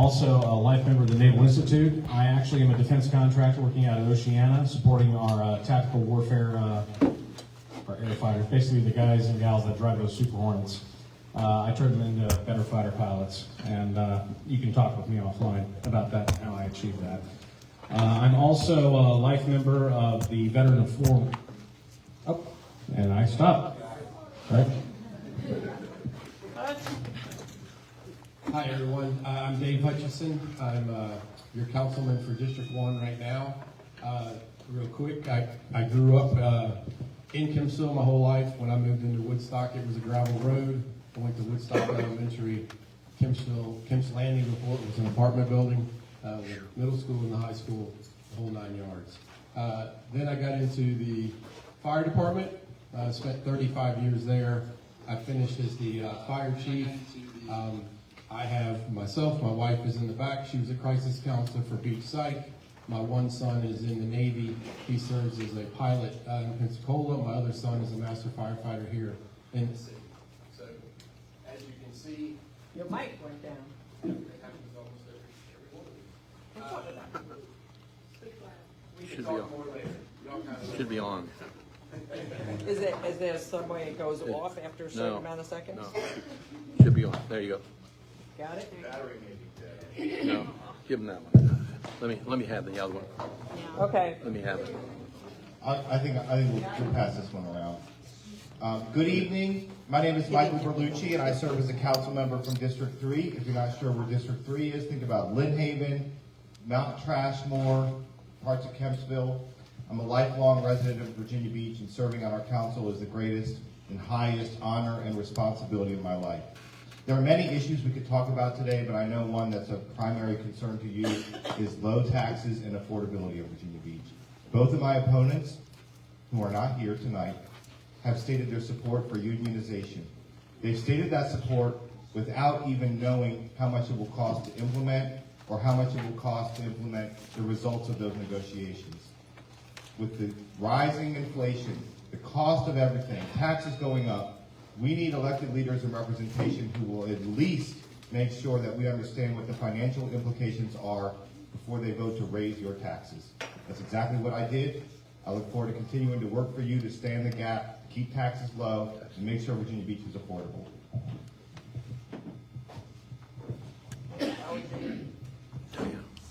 also a life member of the Naval Institute. I actually am a defense contractor working out of Oceana, supporting our tactical warfare our air fighters, basically the guys and gals that drive those Super Hornets. I turned them into better fighter pilots, and you can talk with me offline about that, how I achieved that. I'm also a life member of the Veteran of Four. Oh, and I stopped. Right. Hi everyone, I'm Dave Hutchison. I'm your councilman for District 1 right now. Real quick, I grew up in Kempsville my whole life. When I moved into Woodstock, it was a gravel road. I went to Woodstock Elementary, Kemp's Landing before it was an apartment building, the middle school and the high school, the whole 9 yards. Then I got into the fire department. Spent 35 years there. I finished as the fire chief. I have myself, my wife is in the back. She was a crisis counselor for Beach Site. My one son is in the Navy. He serves as a pilot in Pensacola. My other son is a master firefighter here in the city. So, as you can see, your mic went down. it happens almost every one of these. We can talk more later. Y'all kind of Should be on. Is there some way it goes off after a certain amount of seconds? No. Should be on. There you go. Got it? battery may be dead. No. Give him that one. Let me have the other one. Okay. Let me have it. I think we'll pass this one around. Good evening. My name is Michael Berlucci, and I serve as a council member from District 3. If you're not sure where District 3 is, think about Lynn Haven, Mount Trashmore, parts of Kempsville. I'm a lifelong resident of Virginia Beach, and serving on our council is the greatest and highest honor and responsibility of my life. There are many issues we could talk about today, but I know one that's of primary concern to you is low taxes and affordability of Virginia Beach. Both of my opponents, who are not here tonight, have stated their support for unionization. They've stated that support without even knowing how much it will cost to implement or how much it will cost to implement the results of those negotiations. With the rising inflation, the cost of everything, taxes going up, we need elected leaders and representation who will at least make sure that we understand what the financial implications are before they vote to raise your taxes. That's exactly what I did. I look forward to continuing to work for you to stand the gap, keep taxes low, and make sure Virginia Beach is affordable.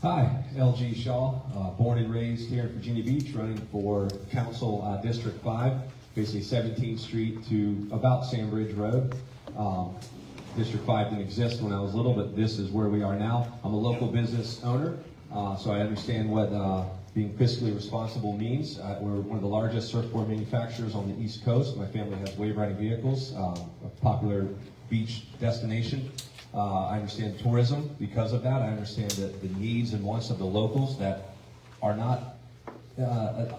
Hi, LG Shaw, born and raised here in Virginia Beach, running for Council District 5, basically 17th Street to about Sandbridge Road. District 5 didn't exist when I was little, but this is where we are now. I'm a local business owner, so I understand what being fiscally responsible means. We're one of the largest surfboard manufacturers on the East Coast. My family has wave riding vehicles, a popular beach destination. I understand tourism because of that. I understand the needs and wants of the locals that are not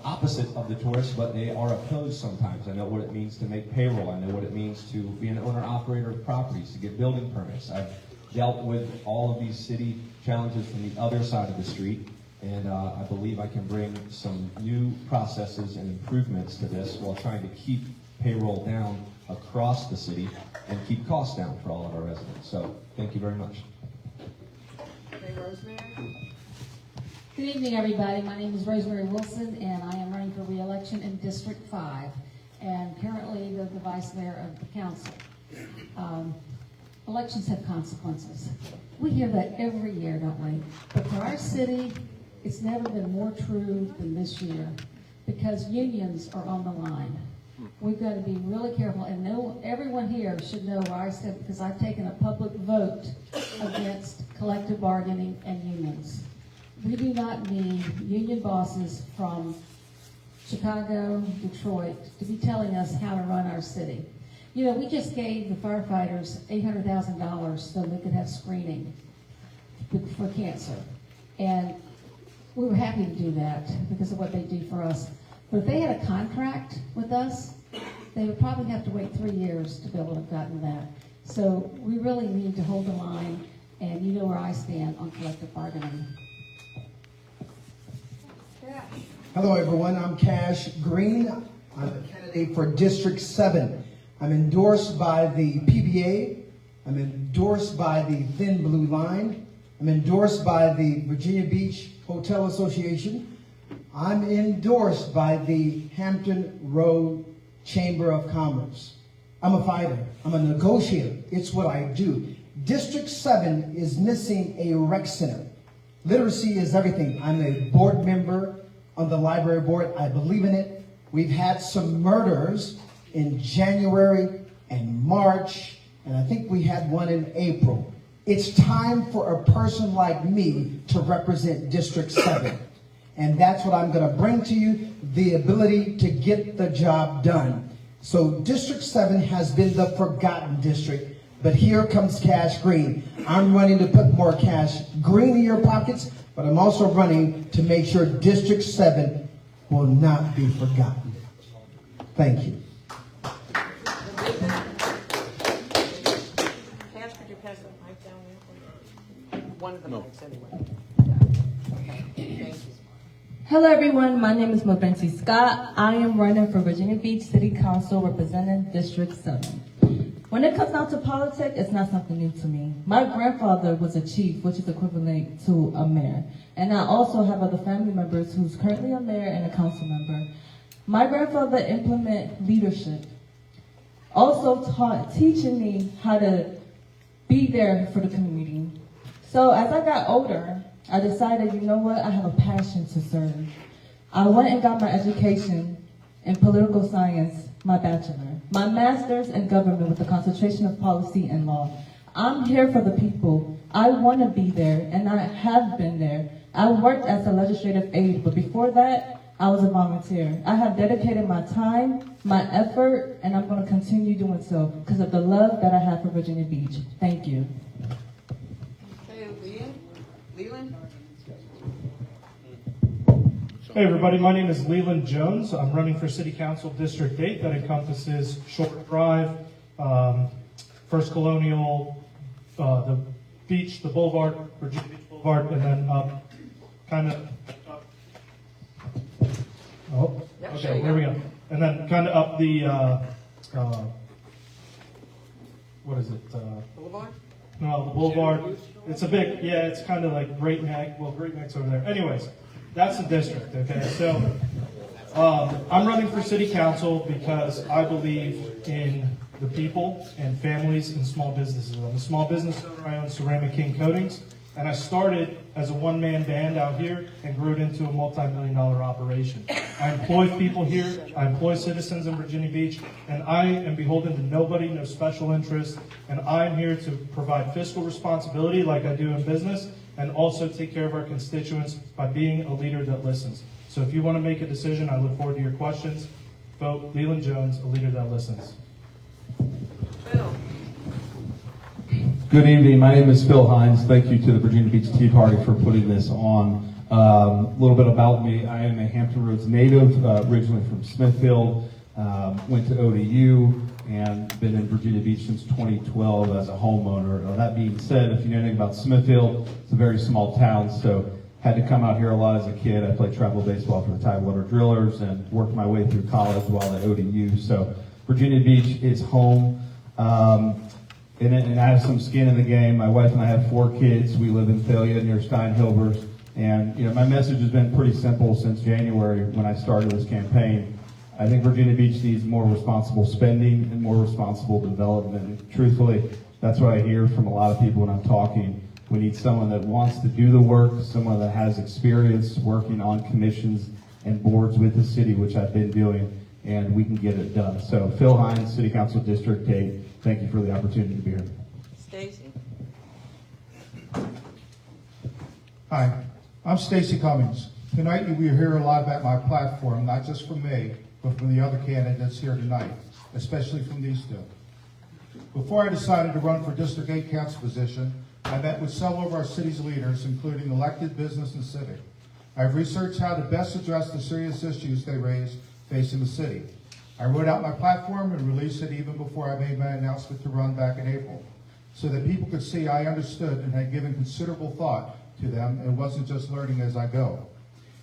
opposite of the tourists, but they are opposed sometimes. I know what it means to make payroll. I know what it means to be an owner-operator of properties, to get building permits. I've dealt with all of these city challenges from the other side of the street, and I believe I can bring some new processes and improvements to this while trying to keep payroll down across the city and keep costs down for all of our residents. So thank you very much. Okay, Rosemary? Good evening, everybody. My name is Rosemary Wilson, and I am running for re-election in District 5, and currently the vice mayor of the council. Elections have consequences. We hear that every year, don't we? But for our city, it's never been more true than this year, because unions are on the line. We've got to be really careful, and everyone here should know where I stand, because I've taken a public vote against collective bargaining and unions. We do not need union bosses from Chicago, Detroit, to be telling us how to run our city. You know, we just gave the firefighters $800,000 so they could have screening for cancer. And we were happy to do that because of what they do for us. But if they had a contract with us, they would probably have to wait 3 years to be able to have gotten that. So we really need to hold the line, and you know where I stand on collective bargaining. Hello, everyone. I'm Cash Green. I'm a candidate for District 7. I'm endorsed by the PBA. I'm endorsed by the Thin Blue Line. I'm endorsed by the Virginia Beach Hotel Association. I'm endorsed by the Hampton Road Chamber of Commerce. I'm a fighter. I'm a negotiator. It's what I do. District 7 is missing a rec center. Literacy is everything. I'm a board member on the library board. I believe in it. We've had some murders in January and March, and I think we had one in April. It's time for a person like me to represent District 7. And that's what I'm going to bring to you, the ability to get the job done. So District 7 has been the forgotten district, but here comes Cash Green. I'm running to put more cash green in your pockets, but I'm also running to make sure District 7 will not be forgotten. Thank you. Cash, could you pass the mic down there? One of the No. mics, anyway. Yeah. Okay, thank you. Hello everyone, my name is Mabensi Scott. I am running for Virginia Beach City Council representing District 7. When it comes down to politics, it's not something new to me. My grandfather was a chief, which is equivalent to a mayor. And I also have other family members who's currently a mayor and a council member. My grandfather implemented leadership, also teaching me how to be there for the community. So as I got older, I decided, you know what, I have a passion to serve. I went and got my education in political science, my bachelor, my master's in government with a concentration of policy and law. I'm here for the people. I want to be there, and I have been there. I worked as a legislative aide, but before that, I was a volunteer. I have dedicated my time, my effort, and I'm going to continue doing so because of the love that I have for Virginia Beach. Thank you. Okay, Leland? Hey everybody, my name is Leland Jones. I'm running for City Council District 8. That encompasses Short Drive, First Colonial, the beach, the boulevard, Virginia Beach Boulevard, and then up, kind of up. Oh, Yep, okay, there you there we go. And then kind of up the, what is it? Boulevard? No, the boulevard. It's a big, yeah, it's kind of like Great Neck. Well, Great Neck's over there. Anyways, that's the district, okay? So I'm running for city council because I believe in the people and families and small businesses. I'm a small business owner. I own Ceramic King Coatings. And I started as a one-man band out here and grew it into a multi-million-dollar operation. I employ people here. I employ citizens in Virginia Beach. And I am beholden to nobody, no special interest. And I am here to provide fiscal responsibility like I do in business and also take care of our constituents by being a leader that listens. So if you want to make a decision, I look forward to your questions. Vote Leland Jones, a leader that listens. Phil? Good evening. My name is Phil Hines. Thank you to the Virginia Beach Tea Party for putting this on. A little bit about me. I am a Hampton Roads native, originally from Smithfield. Went to ODU and been in Virginia Beach since 2012 as a homeowner. That being said, if you know anything about Smithfield, it's a very small town, so had to come out here a lot as a kid. I played travel baseball for the Tidewater Drillers and worked my way through college while at ODU. So Virginia Beach is home. And I have some skin in the game. My wife and I have 4 kids. We live in Thalia near Steinhilbers. And my message has been pretty simple since January when I started this campaign. I think Virginia Beach needs more responsible spending and more responsible development. And truthfully, that's what I hear from a lot of people when I'm talking. We need someone that wants to do the work, someone that has experience working on commissions and boards with the city, which I've been doing, and we can get it done. So Phil Hines, City Council District 8, thank you for the opportunity to be here. Stacy? Hi, I'm Stacy Cummings. Tonight we hear a lot about my platform, not just from me, but from the other candidates here tonight, especially from these 2. Before I decided to run for District 8 council position, I met with several of our city's leaders, including elected, business, and civic. I've researched how to best address the serious issues they raise facing the city. I wrote out my platform and released it even before I made my announcement to run back in April, so that people could see I understood and had given considerable thought to them and wasn't just learning as I go.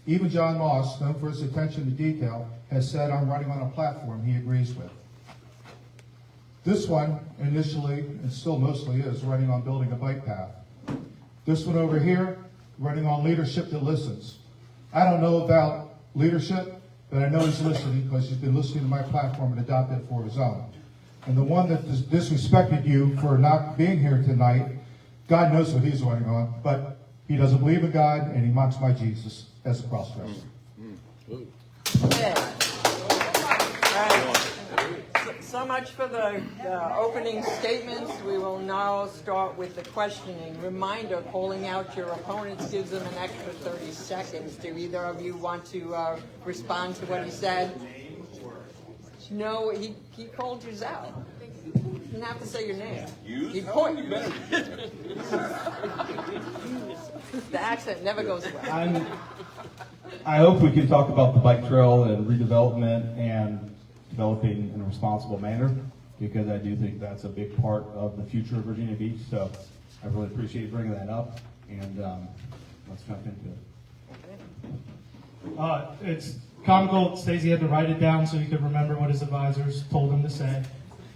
Even John Moss, known for his attention to detail, has said I'm running on a platform he agrees with. This one, initially, and still mostly is, running on building a bike path. This one over here, running on leadership that listens. I don't know about leadership, but I know he's listening because he's been listening to my platform and adopted it for his own. And the one that disrespected you for not being here tonight, God knows what he's going on, but he doesn't believe in God and he mocks my Jesus as a cross-dresser. Okay. All right. So much for the opening statements. We will now start with the questioning. Reminder, calling out your opponents gives them an extra 30 seconds. Do either of you want to respond to what he said? No, he called you out. You didn't have to say your name. He pointed. The accent never goes away. I hope we can talk about the bike trail and redevelopment and developing in a responsible manner, because I do think that's a big part of the future of Virginia Beach. So I really appreciate you bringing that up, and let's jump into it. It's comical. Stacey had to write it down so he could remember what his advisors told him to say.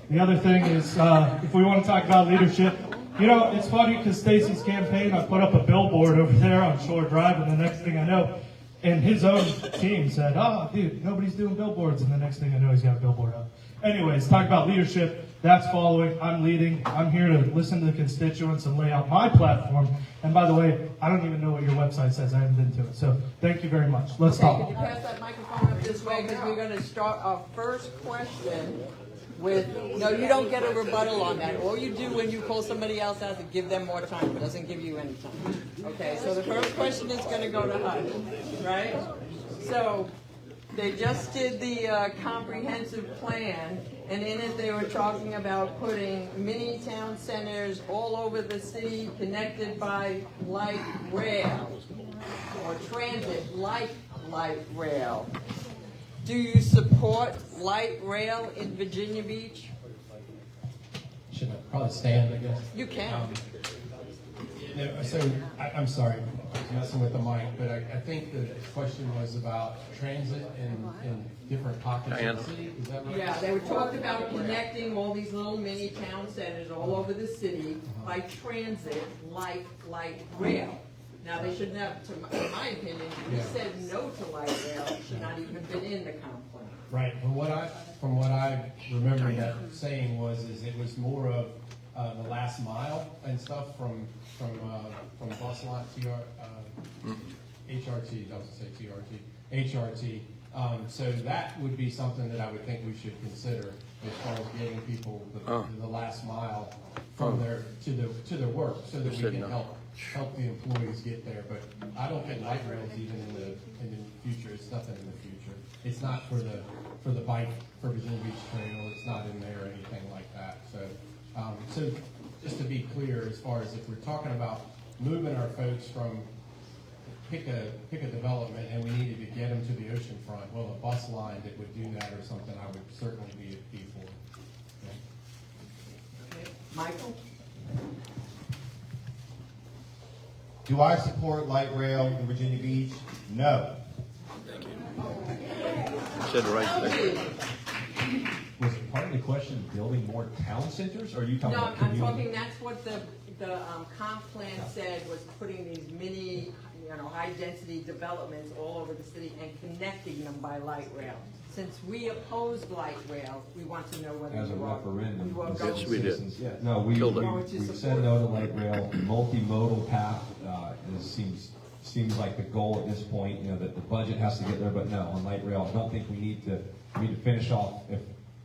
The other thing is, if we want to talk about leadership, you know, it's funny because Stacey's campaign, I put up a billboard over there on Shore Drive, and the next thing I know, and his own team said, oh, dude, nobody's doing billboards. And the next thing I know, he's got a billboard up. Anyways, talk about leadership. That's following. I'm leading. I'm here to listen to the constituents and lay out my platform. And by the way, I don't even know what your website says. I haven't been to it. So thank you very much. Let's talk. Can you pass that microphone up this way? Because we're going to start our first question with, no, you don't get a rebuttal on that. All you do when you call somebody else out is give them more time. It doesn't give you any time. Okay, so the first question is going to go to HUD, right? So they just did the comprehensive plan, and in it they were talking about putting mini town centers all over the city connected by light rail or transit like light rail. Do you support light rail in Virginia Beach? Should I probably stand, I guess? You can. I'm sorry, I was messing with the mic, but I think the question was about transit in different pockets of the city. Is that right? Yeah, they were talking about connecting all these little mini town centers all over the city by transit like light rail. Now, they shouldn't have, in my opinion, we said no to light rail, it should not even been in the comp plan. Right. From what I remember that saying is it was more of the last mile and stuff from bus line HRT. I was going to say TRT. HRT. So that would be something that I would think we should consider as far as getting people the last mile from their to their work, so that we can help the employees get there. But I don't think light rail is even in the future. It's nothing in the future. It's not for the bike for Virginia Beach Trail. It's not in there or anything like that. So just to be clear, as far as if we're talking about moving our folks from pick a development and we needed to get them to the ocean front, well, a bus line that would do that or something, I would certainly be for. Okay. Michael? Do I support light rail in Virginia Beach? No. Said the right thing. Was part of the question building more town centers, or are you talking No, about I'm community? talking, that's what the comp plan said, was putting these mini, high-density developments all over the city and connecting them by light rail. Since we opposed light rail, we want to know whether As a you are. referendum. You are from going Yes, to- we did. citizens. Yeah, no, we Killed it. said no to light rail. Multimodal path seems like the goal at this point. That the budget has to get there, but no, on light rail, I don't think we need to finish off.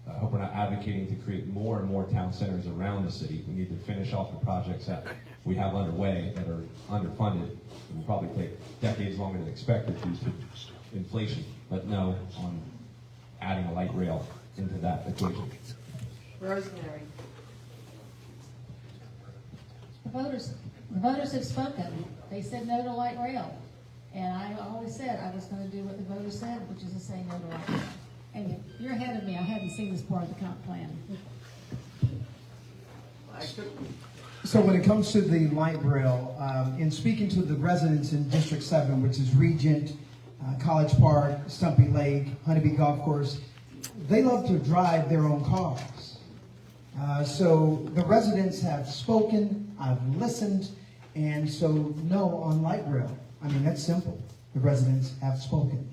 I hope we're not advocating to create more and more town centers around the city. We need to finish off the projects that we have underway that are underfunded. It will probably take decades longer than expected due to inflation. But no, on adding a light rail into that equation. Rosemary? The voters have spoken. They said no to light rail. And I always said I was going to do what the voters said, which is to say no to light rail. And you're ahead of me. I haven't seen this part of the comp plan. So when it comes to the light rail, in speaking to the residents in District 7, which is Regent, College Park, Stumpy Lake, Honeybee Golf Course, they love to drive their own cars. So the residents have spoken, I've listened, And so, no on light rail. I mean, that's simple. The residents have spoken.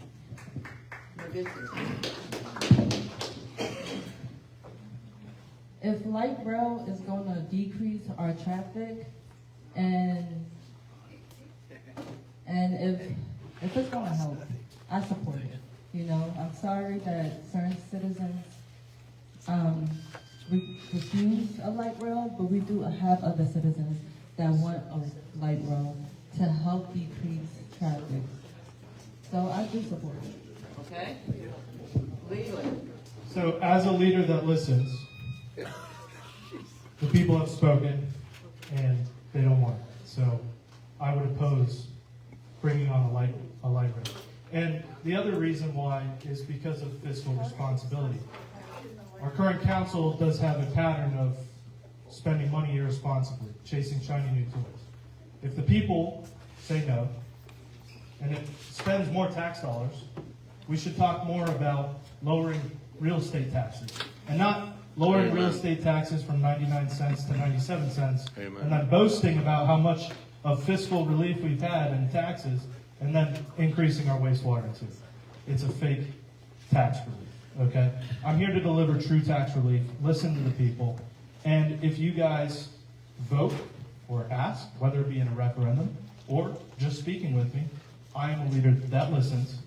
If light rail is going to decrease our traffic, and if it's going to help, I support it. You know, I'm sorry that certain citizens refuse a light rail, but we do have other citizens that want a light rail to help decrease traffic. So I do support it. Okay? Leland. So as a leader that listens, the people have spoken and they don't want it. So I would oppose bringing on a light rail. And the other reason why is because of fiscal responsibility. Our current council does have a pattern of spending money irresponsibly, chasing shiny new toys. If the people say no, and it spends more tax dollars, we should talk more about lowering real estate taxes. And not lowering real estate taxes from 99 cents to 97 cents, and then boasting about how much of fiscal relief we've had in taxes, and then increasing our wastewater and sewer. It's a fake tax relief, okay? I'm here to deliver true tax relief, listen to the people, and if you guys vote or ask, whether it be in a referendum or just speaking with me, I am a leader that listens,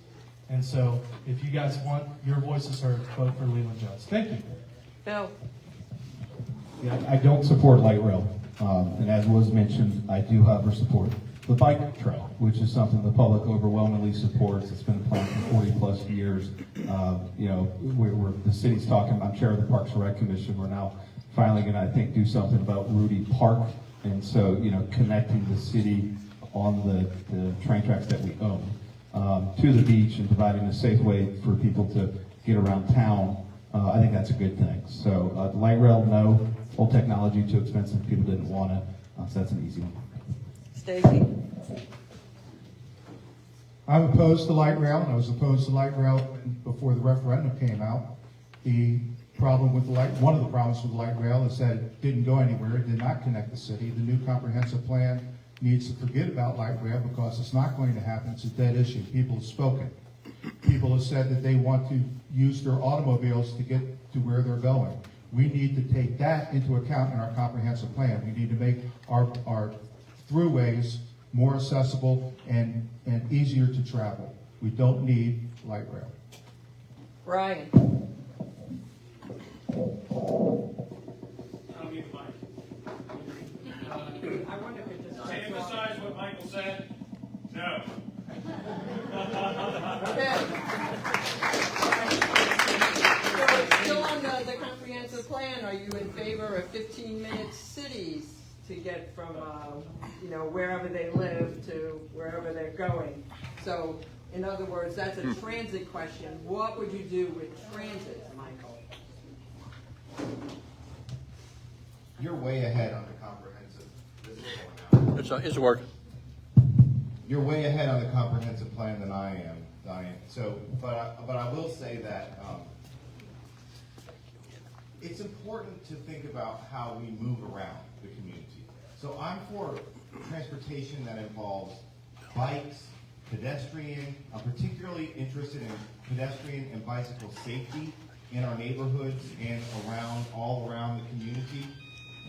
and so if you guys want your voices heard, vote for Leland Jones. Thank you. Bill. Yeah, I don't support light rail, and as was mentioned, I do, however, support the bike trail, which is something the public overwhelmingly supports. It's been a plan for 40 plus years. You know, we're the city's talking. I'm chair of the Parks and Rec Commission. We're now finally going to, I think, do something about Rudy Park, and so you know, connecting the city on the train tracks that we own to the beach and providing a safe way for people to get around town. I think that's a good thing. So the light rail, no. Old technology, too expensive. People didn't want it. So that's an easy one. Stacy. I'm opposed to light rail, and I was opposed to light rail before the referendum came out. The problem with one of the problems with light rail is that it didn't go anywhere. It did not connect the city. The new comprehensive plan needs to forget about light rail because it's not going to happen. It's a dead issue. People have spoken. People have said that they want to use their automobiles to get to where they're going. We need to take that into account in our comprehensive plan. We need to make our throughways more accessible and easier to travel. We don't need light rail. Brian. I'll be the mic. To emphasize what Michael said, no. Okay. So, still on the comprehensive plan, are you in favor of 15-minute cities to get from, you know, wherever they live to wherever they're going? So, in other words, that's a transit question. What would you do with transit, Michael? You're way ahead on the comprehensive. This is going out. It's working. You're way ahead on the comprehensive plan than I am, Diane. So, but I will say that it's important to think about how we move around the community. So I'm for transportation that involves bikes, pedestrian. I'm particularly interested in pedestrian and bicycle safety in our neighborhoods and all around the community.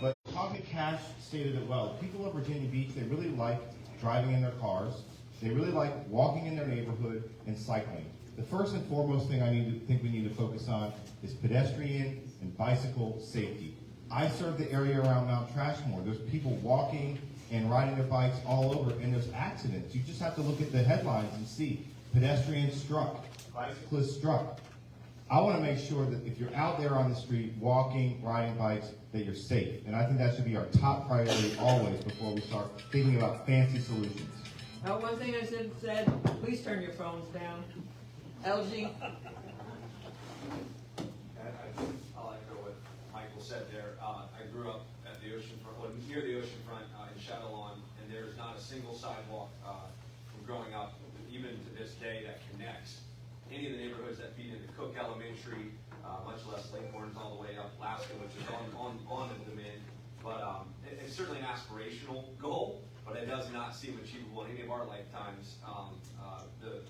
But Pocket Cash stated it well. People of Virginia Beach, they really like driving in their cars. They really like walking in their neighborhood and cycling. The first and foremost thing I think we need to focus on is pedestrian and bicycle safety. I serve the area around Mount Trashmore. There's people walking and riding their bikes all over, and there's accidents. You just have to look at the headlines and see pedestrian struck, bicyclist struck. I want to make sure that if you're out there on the street walking, riding bikes, that you're safe. And I think that should be our top priority always before we start thinking about fancy solutions. One thing I said, please turn your phones down. LG. I'll echo what Michael said there. I grew up at the oceanfront, well, near the oceanfront in Shadowlawn, and there's not a single sidewalk from growing up, even to this day, that connects any of the neighborhoods that feed into Cook Elementary, much less Lakehorns all the way up Alaska, which is on the demand. But it's certainly an aspirational goal, but it does not seem achievable in any of our lifetimes. The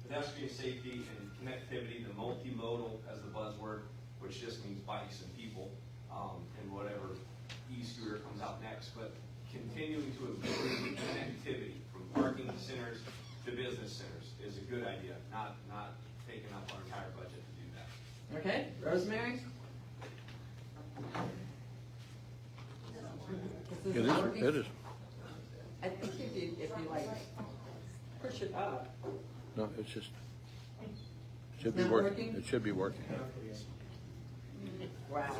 pedestrian safety and connectivity, the multimodal as the buzzword, which just means bikes and people, and whatever e-scooter comes out next, but continuing to improve connectivity from parking centers to business centers is a good idea, not taking up our entire budget to do that. Okay, Rosemary? It is. I think if you like, push it up. No, it's just, should be Not working. working? It should be working. Wow.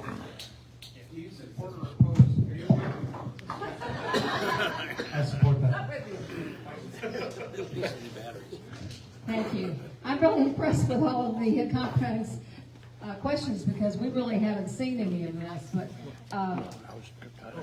I support that. Not with you. Thank you. I'm really impressed with all of the comprehensive questions because we really haven't seen any of this, but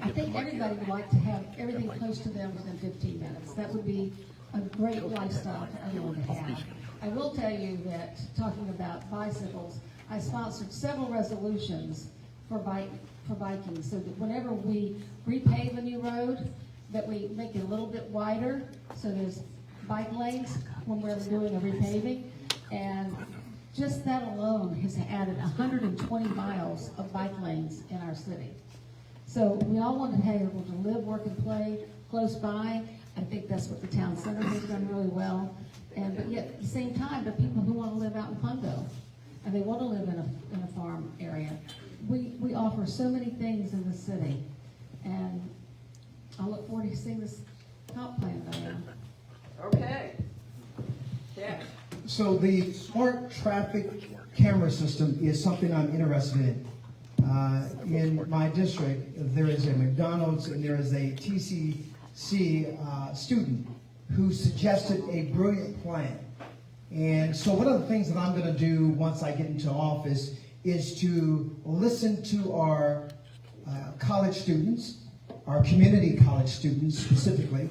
I think everybody would like to have everything close to them within 15 minutes. That would be a great lifestyle for everyone to have. I will tell you that, talking about bicycles, I sponsored several resolutions for biking, so that whenever we repave a new road, that we make it a little bit wider, so there's bike lanes when we're doing a repaving, and just that alone has added 120 miles of bike lanes in our city. So we all want to be able to live, work, and play close by. I think that's what the town center has done really well. But yet at the same time, the people who want to live out in Pungo, and they want to live in a farm area, we offer so many things in the city. And I look forward to seeing this comp plan, Diane. Okay. Yeah. So the smart traffic camera system is something I'm interested in. In my district, there is a McDonald's and there is a TCC student who suggested a brilliant plan. And so one of the things that I'm going to do once I get into office is to listen to our college students, our community college students specifically.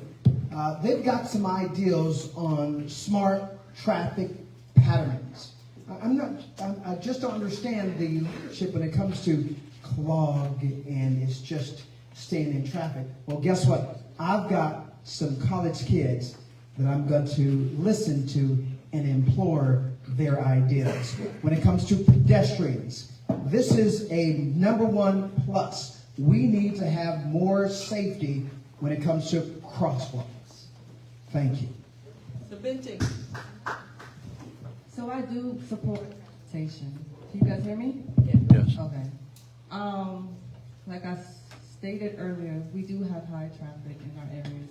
They've got some ideas on smart traffic patterns. I just don't understand the leadership when it comes to clog and it's just staying in traffic. Well, guess what? I've got some college kids that I'm going to listen to and implore their ideas. When it comes to pedestrians, this is a #1 plus. We need to have more safety when it comes to crosswalks. Thank you. So Binti. So I do support station. Can you guys hear me? Yes. Okay. Like I stated earlier, we do have high traffic in our areas.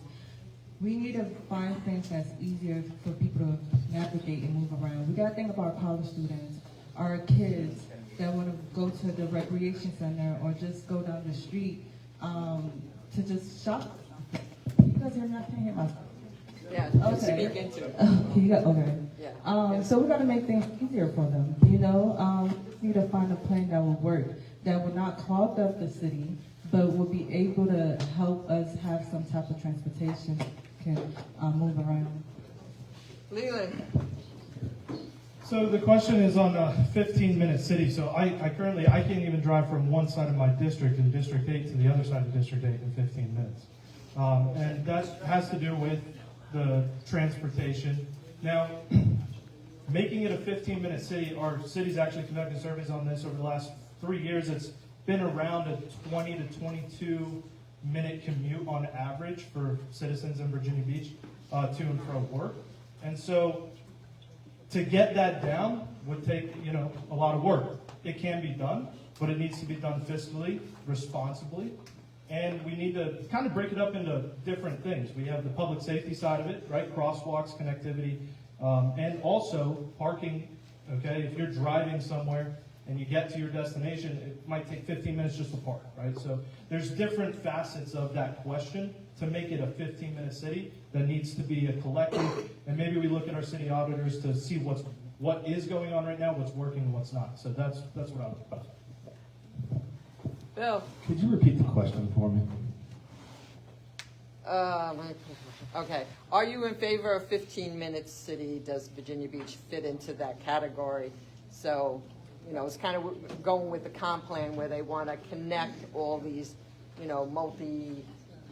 We need to find things that's easier for people to navigate and move around. We gotta think about our college students, our kids that want to go to the recreation center or just go down the street to just shop. You guys are not hearing myself. Yeah, Okay. speak into it. Okay. Yeah. So we got to make things easier for them. We need to find a plan that will work, that will not clog up the city, but will be able to help us have some type of transportation can move around. Leland. So the question is on a 15-minute city. So I can't even drive from one side of my district in District 8 to the other side of District 8 in 15 minutes. And that has to do with the transportation. Now, making it a 15-minute city, our city's actually conducted surveys on this over the last 3 years. It's been around a 20 to 22-minute commute on average for citizens in Virginia Beach to and from work. And so to get that down would take, a lot of work. It can be done, but it needs to be done fiscally, responsibly. And we need to kind of break it up into different things. We have the public safety side of it, right? Crosswalks, connectivity, and also parking, okay? If you're driving somewhere and you get to your destination, it might take 15 minutes just to park, right? So there's different facets of that question to make it a 15-minute city that needs to be a collective. And maybe we look at our city auditors to see what is going on right now, what's working and what's not. So that's what I would propose. Bill. Could you repeat the question for me? Okay. Are you in favor of 15-minute city? Does Virginia Beach fit into that category? So, it's kind of going with the comp plan where they want to connect all these,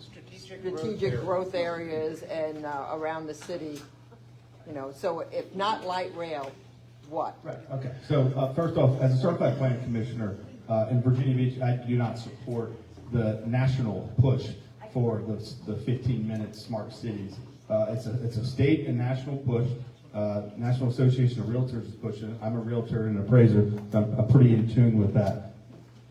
strategic growth areas and around the city, you know, so if not light rail, what? Right, okay. So first off, as a certified planning commissioner in Virginia Beach, I do not support the national push for the 15-minute smart cities. It's a state and national push. National Association of Realtors is pushing it. I'm a realtor and appraiser, so I'm pretty in tune with that.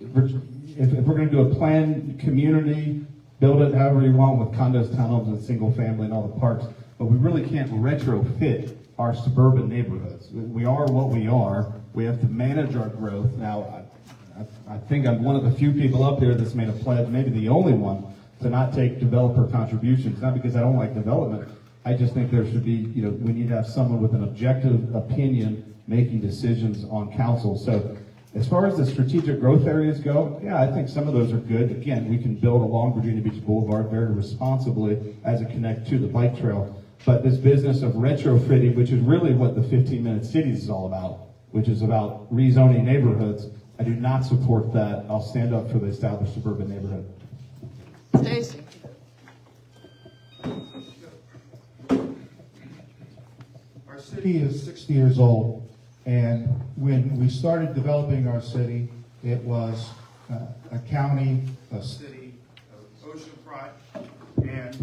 If we're going to do a planned community, build it however you want with condos, townhomes, and single family and all the parks, but we really can't retrofit our suburban neighborhoods. We are what we are. We have to manage our growth. Now, I think I'm one of the few people up there that's made a pledge, maybe the only one, to not take developer contributions. Not because I don't like development. I just think there should be, you know, we need to have someone with an objective opinion making decisions on council. So as far as the strategic growth areas go, yeah, I think some of those are good. Again, we can build along Virginia Beach Boulevard very responsibly as a connect to the bike trail. But this business of retrofitting, which is really what the 15-minute cities is all about, which is about rezoning neighborhoods, I do not support that. I'll stand up for the established suburban neighborhood. Stacy? Our city is 60 years old, and when we started developing our city, it was a county, a city, oceanfront, and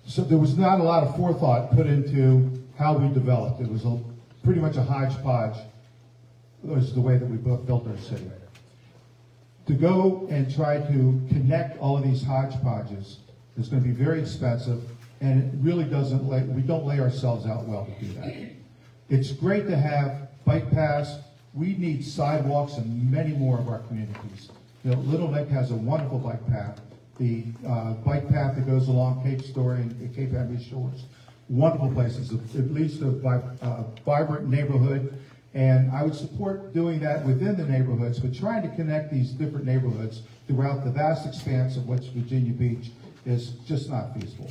so there was not a lot of forethought put into how we developed. It was pretty much a hodgepodge, was the way that we built our city. To go and try to connect all of these hodgepodges is going to be very expensive, and it really doesn't we don't lay ourselves out well to do that. It's great to have bike paths. We need sidewalks in many more of our communities. You know, Little Neck has a wonderful bike path. The bike path that goes along Cape Story and Cape Henry Shores, wonderful places. It leads to a vibrant neighborhood, and I would support doing that within the neighborhoods, but trying to connect these different neighborhoods throughout the vast expanse of what's Virginia Beach is just not feasible.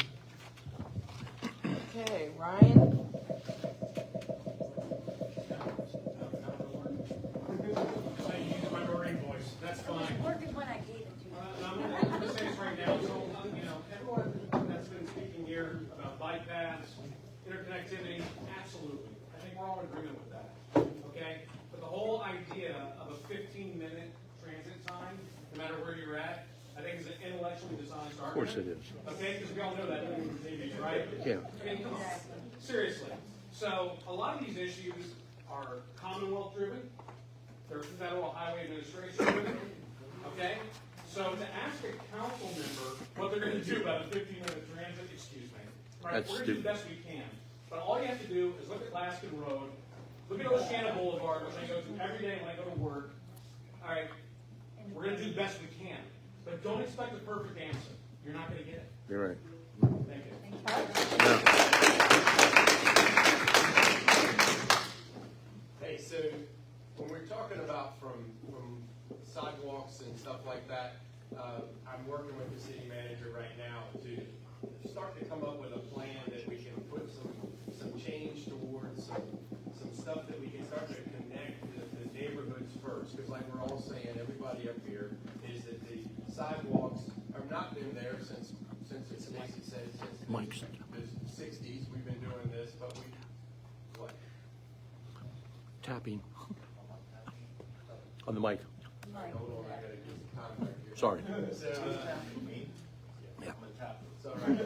Okay, Ryan? My Marine voice, that's fine. Working when I gave it to you. I'm going to say this right now, so, you know, everyone that's been speaking here about bike paths, interconnectivity, absolutely. I think we're all in agreement with that, okay? But the whole idea of a 15-minute transit time, no matter where you're at, I think is an intellectually dishonest argument. Of course it is. Okay, because we all know that in TV, right? Yeah. I mean, come on. Seriously. So a lot of these issues are Commonwealth driven. They're Federal Highway Administration driven. Okay? So to ask a council member what they're going to do about a 15-minute transit, excuse me. Right? That's We're going to do the best we can. But all you have to do is look at Laskin Road, look at Oceana Boulevard, which I go to every day when I go to work. All right? We're going to do the best we can. But don't expect a perfect answer. You're not going to get it. You're right. Thank you. Hey, so when we're talking about from sidewalks and stuff like that, I'm working with the city manager right now to start to come up with a plan that we can put some change towards some stuff that we can start to connect the neighborhoods first. Because like we're all saying, everybody up here, is that the sidewalks have not been there since as Stacy said, since the 60s. We've been doing this, but what? Tapping. On the mic. Hold on, I gotta get some contact here. Sorry. So, Yeah. it's all right.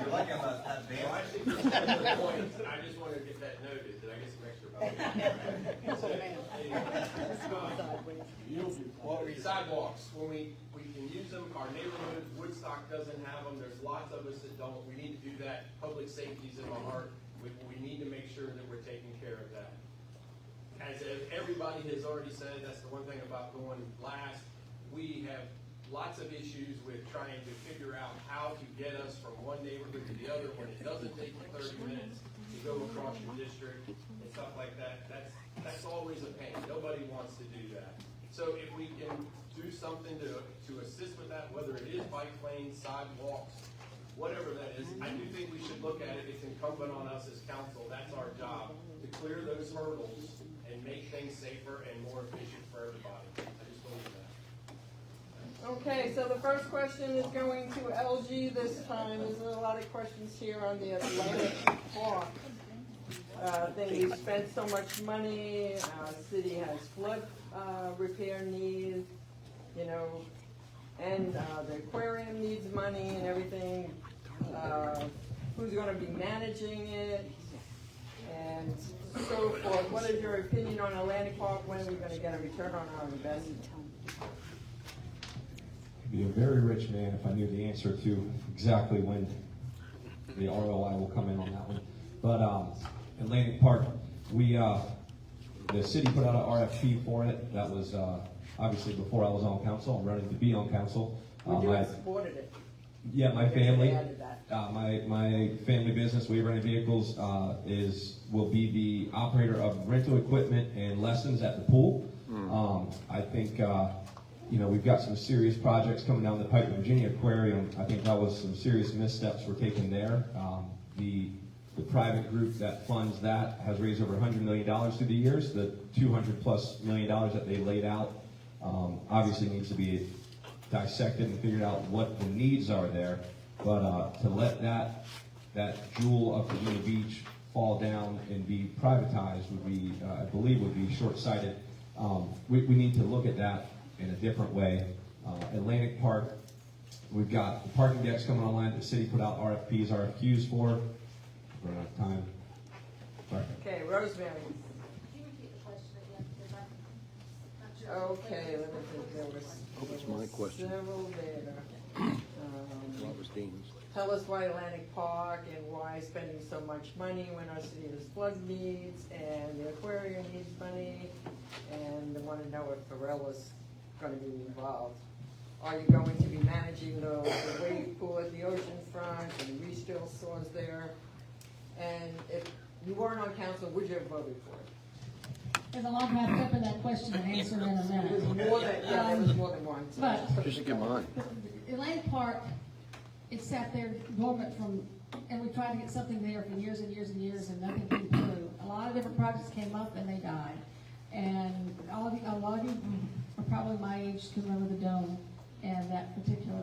You're like I'm not that bad. Well, I think that's the point. I just wanted to get that noted. Did I get some extra sidewalks, when we can use them, our neighborhood, Woodstock doesn't have them, there's lots of us that don't, we need to do that, public safety's in my heart, we need to make sure that we're taking care of that. As everybody has already said, that's the one thing about going last, we have lots of issues with trying to figure out how to get us from one neighborhood to the other when it doesn't take you 30 minutes to go across your district and stuff like that. That's always a pain. Nobody wants to do that. So if we can do something to assist with that, whether it is bike lanes, sidewalks, whatever that is, I do think we should look at it. It's incumbent on us as council. That's our job, to clear those hurdles and make things safer and more efficient for everybody. I just believe that. Okay, so the first question is going to LG this time. There's a lot of questions here on the Atlantic Park. They spent so much money, city has flood repair needs, you know, and the aquarium needs money and everything. Who's gonna be managing it? And so forth. What is your opinion on Atlantic Park? When are we gonna get a return on our investment? I'd be a very rich man if I knew the answer to exactly when the ROI will come in on that one. But Atlantic Park, the city put out an RFP for it. That was obviously before I was on council. I'm running to be on council. Would you have supported it? Yeah, my If they family, added that? my family business, We Rent Vehicles, will be the operator of rental equipment and lessons at the pool. I think, we've got some serious projects coming down the pipe. Virginia Aquarium, I think that was some serious missteps were taken there. The private group that funds that has raised over $100 million through the years. The $200+ million that they laid out obviously needs to be dissected and figured out what the needs are there. But to let that jewel of Virginia Beach fall down and be privatized would be, I believe, would be short-sighted. We need to look at that in a different way. Atlantic Park, we've got the parking decks coming online that the city put out RFQs for. We're out of time. Sorry. Okay, Rosemary. Okay, let me think. There was my question? several there. What was Dean's? Tell us why Atlantic Park and why spending so much money when our city has flood needs and the aquarium needs money, and they want to know if Pharrell is going to be involved. Are you going to be managing the wave pool at the ocean front and restill stores there? And if you weren't on council, would you have voted for it? There's a lot wrapped up in that question and answer in a minute. There was more than, yeah, there was more than one. So But Just come on. Atlantic Park, it sat there dormant and we tried to get something there for years and years and years, and nothing came through. A lot of different projects came up and they died. And a lot of you are probably my age to remember the Dome and that particular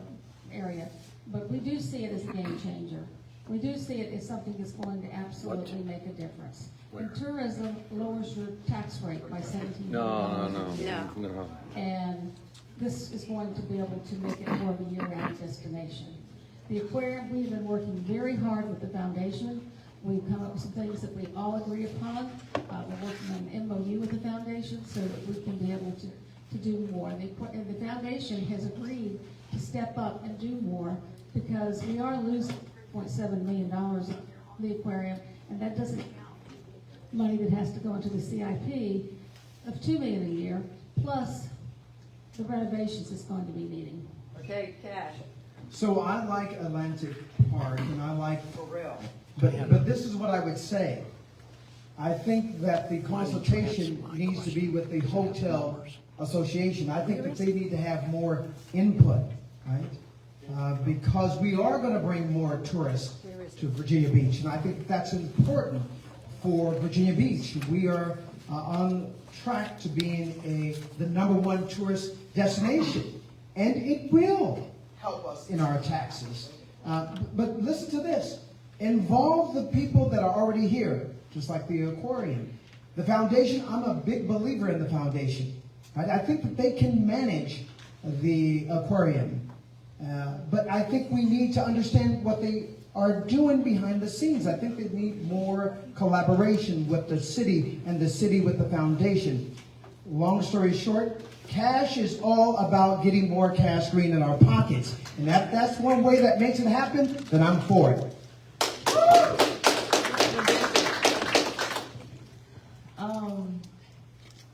area. But we do see it as a game changer. We do see it as something that's going to absolutely make a difference. And tourism lowers your tax rate by $17 million. No. And this is going to be able to make it more of a year-round destination. The aquarium, we've been working very hard with the foundation. We've come up with some things that we all agree upon. We're working on an MOU with the foundation so that we can be able to do more. And the foundation has agreed to step up and do more because we are losing $0.7 million in the aquarium, and that doesn't count money that has to go into the CIP of $2 million a year, plus the renovations it's going to be needing. Okay, Cash. So I like Atlantic Park, and I like Pharrell. But this is what I would say. I think that the consultation needs to be with the Hotel Association. I think that they need to have more input, right? Because we are going to bring more tourists to Virginia Beach, and I think that's important for Virginia Beach. We are on track to being the #1 tourist destination, and it will help us in our taxes. But listen to this. Involve the people that are already here, just like the aquarium. The foundation, I'm a big believer in the foundation. I think that they can manage the aquarium. But I think we need to understand what they are doing behind the scenes. I think they need more collaboration with the city and the city with the foundation. Long story short, cash is all about getting more cash green in our pockets. And that's one way that makes it happen, then I'm for it.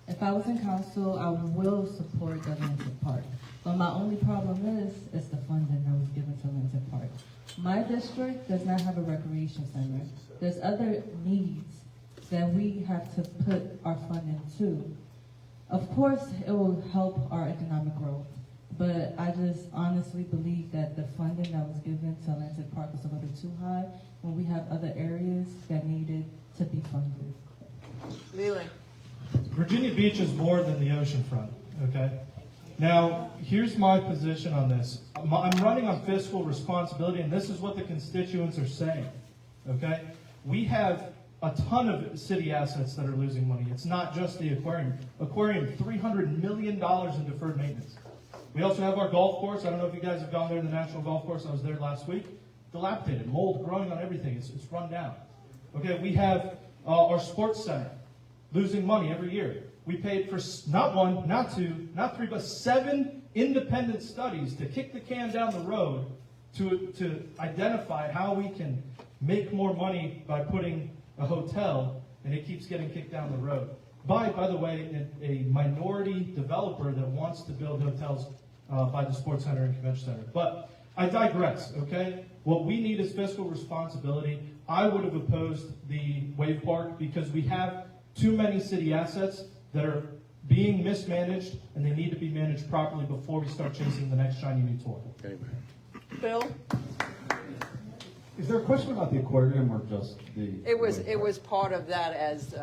If I was in council, I will support the Atlantic Park. But my only problem is the funding that was given to Atlantic Park. My district does not have a recreation center. There's other needs that we have to put our funding to. Of course, it will help our economic growth, but I just honestly believe that the funding that was given to Atlantic Park was a little too high when we have other areas that needed to be funded. Leland. Virginia Beach is more than the oceanfront, okay? Now, here's my position on this. I'm running on fiscal responsibility, and this is what the constituents are saying, okay? We have a ton of city assets that are losing money. It's not just the aquarium. Aquarium, $300 million in deferred maintenance. We also have our golf course. I don't know if you guys have gone there, the National Golf Course. I was there last week. Dilapidated, mold growing on everything. It's run down. Okay, we have our sports center losing money every year. We paid for not one, not two, not three, but 7 independent studies to kick the can down the road to identify how we can make more money by putting a hotel, and it keeps getting kicked down the road. By the way, a minority developer that wants to build hotels by the Sports Center and Convention Center. But I digress, okay? What we need is fiscal responsibility. I would have opposed the Wave Park because we have too many city assets that are being mismanaged, and they need to be managed properly before we start chasing the next shiny new toy. Bill? Is there a question about the aquarium or just the? It was part of that as,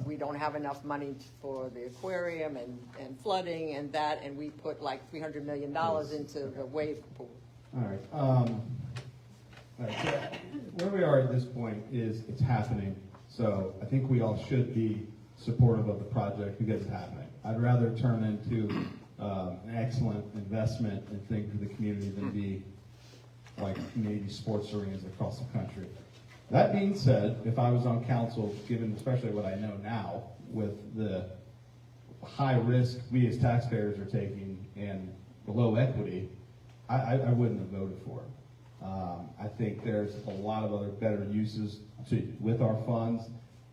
we don't have enough money for the aquarium and flooding and that, and we put like $300 million into the wave pool. All right. All right. So where we are at this point is it's happening. So I think we all should be supportive of the project because it's happening. I'd rather turn into an excellent investment and thing for the community than be like maybe sports arenas across the country. That being said, if I was on council, given especially what I know now with the high risk we as taxpayers are taking and the low equity, I wouldn't have voted for it. I think there's a lot of other better uses with our funds.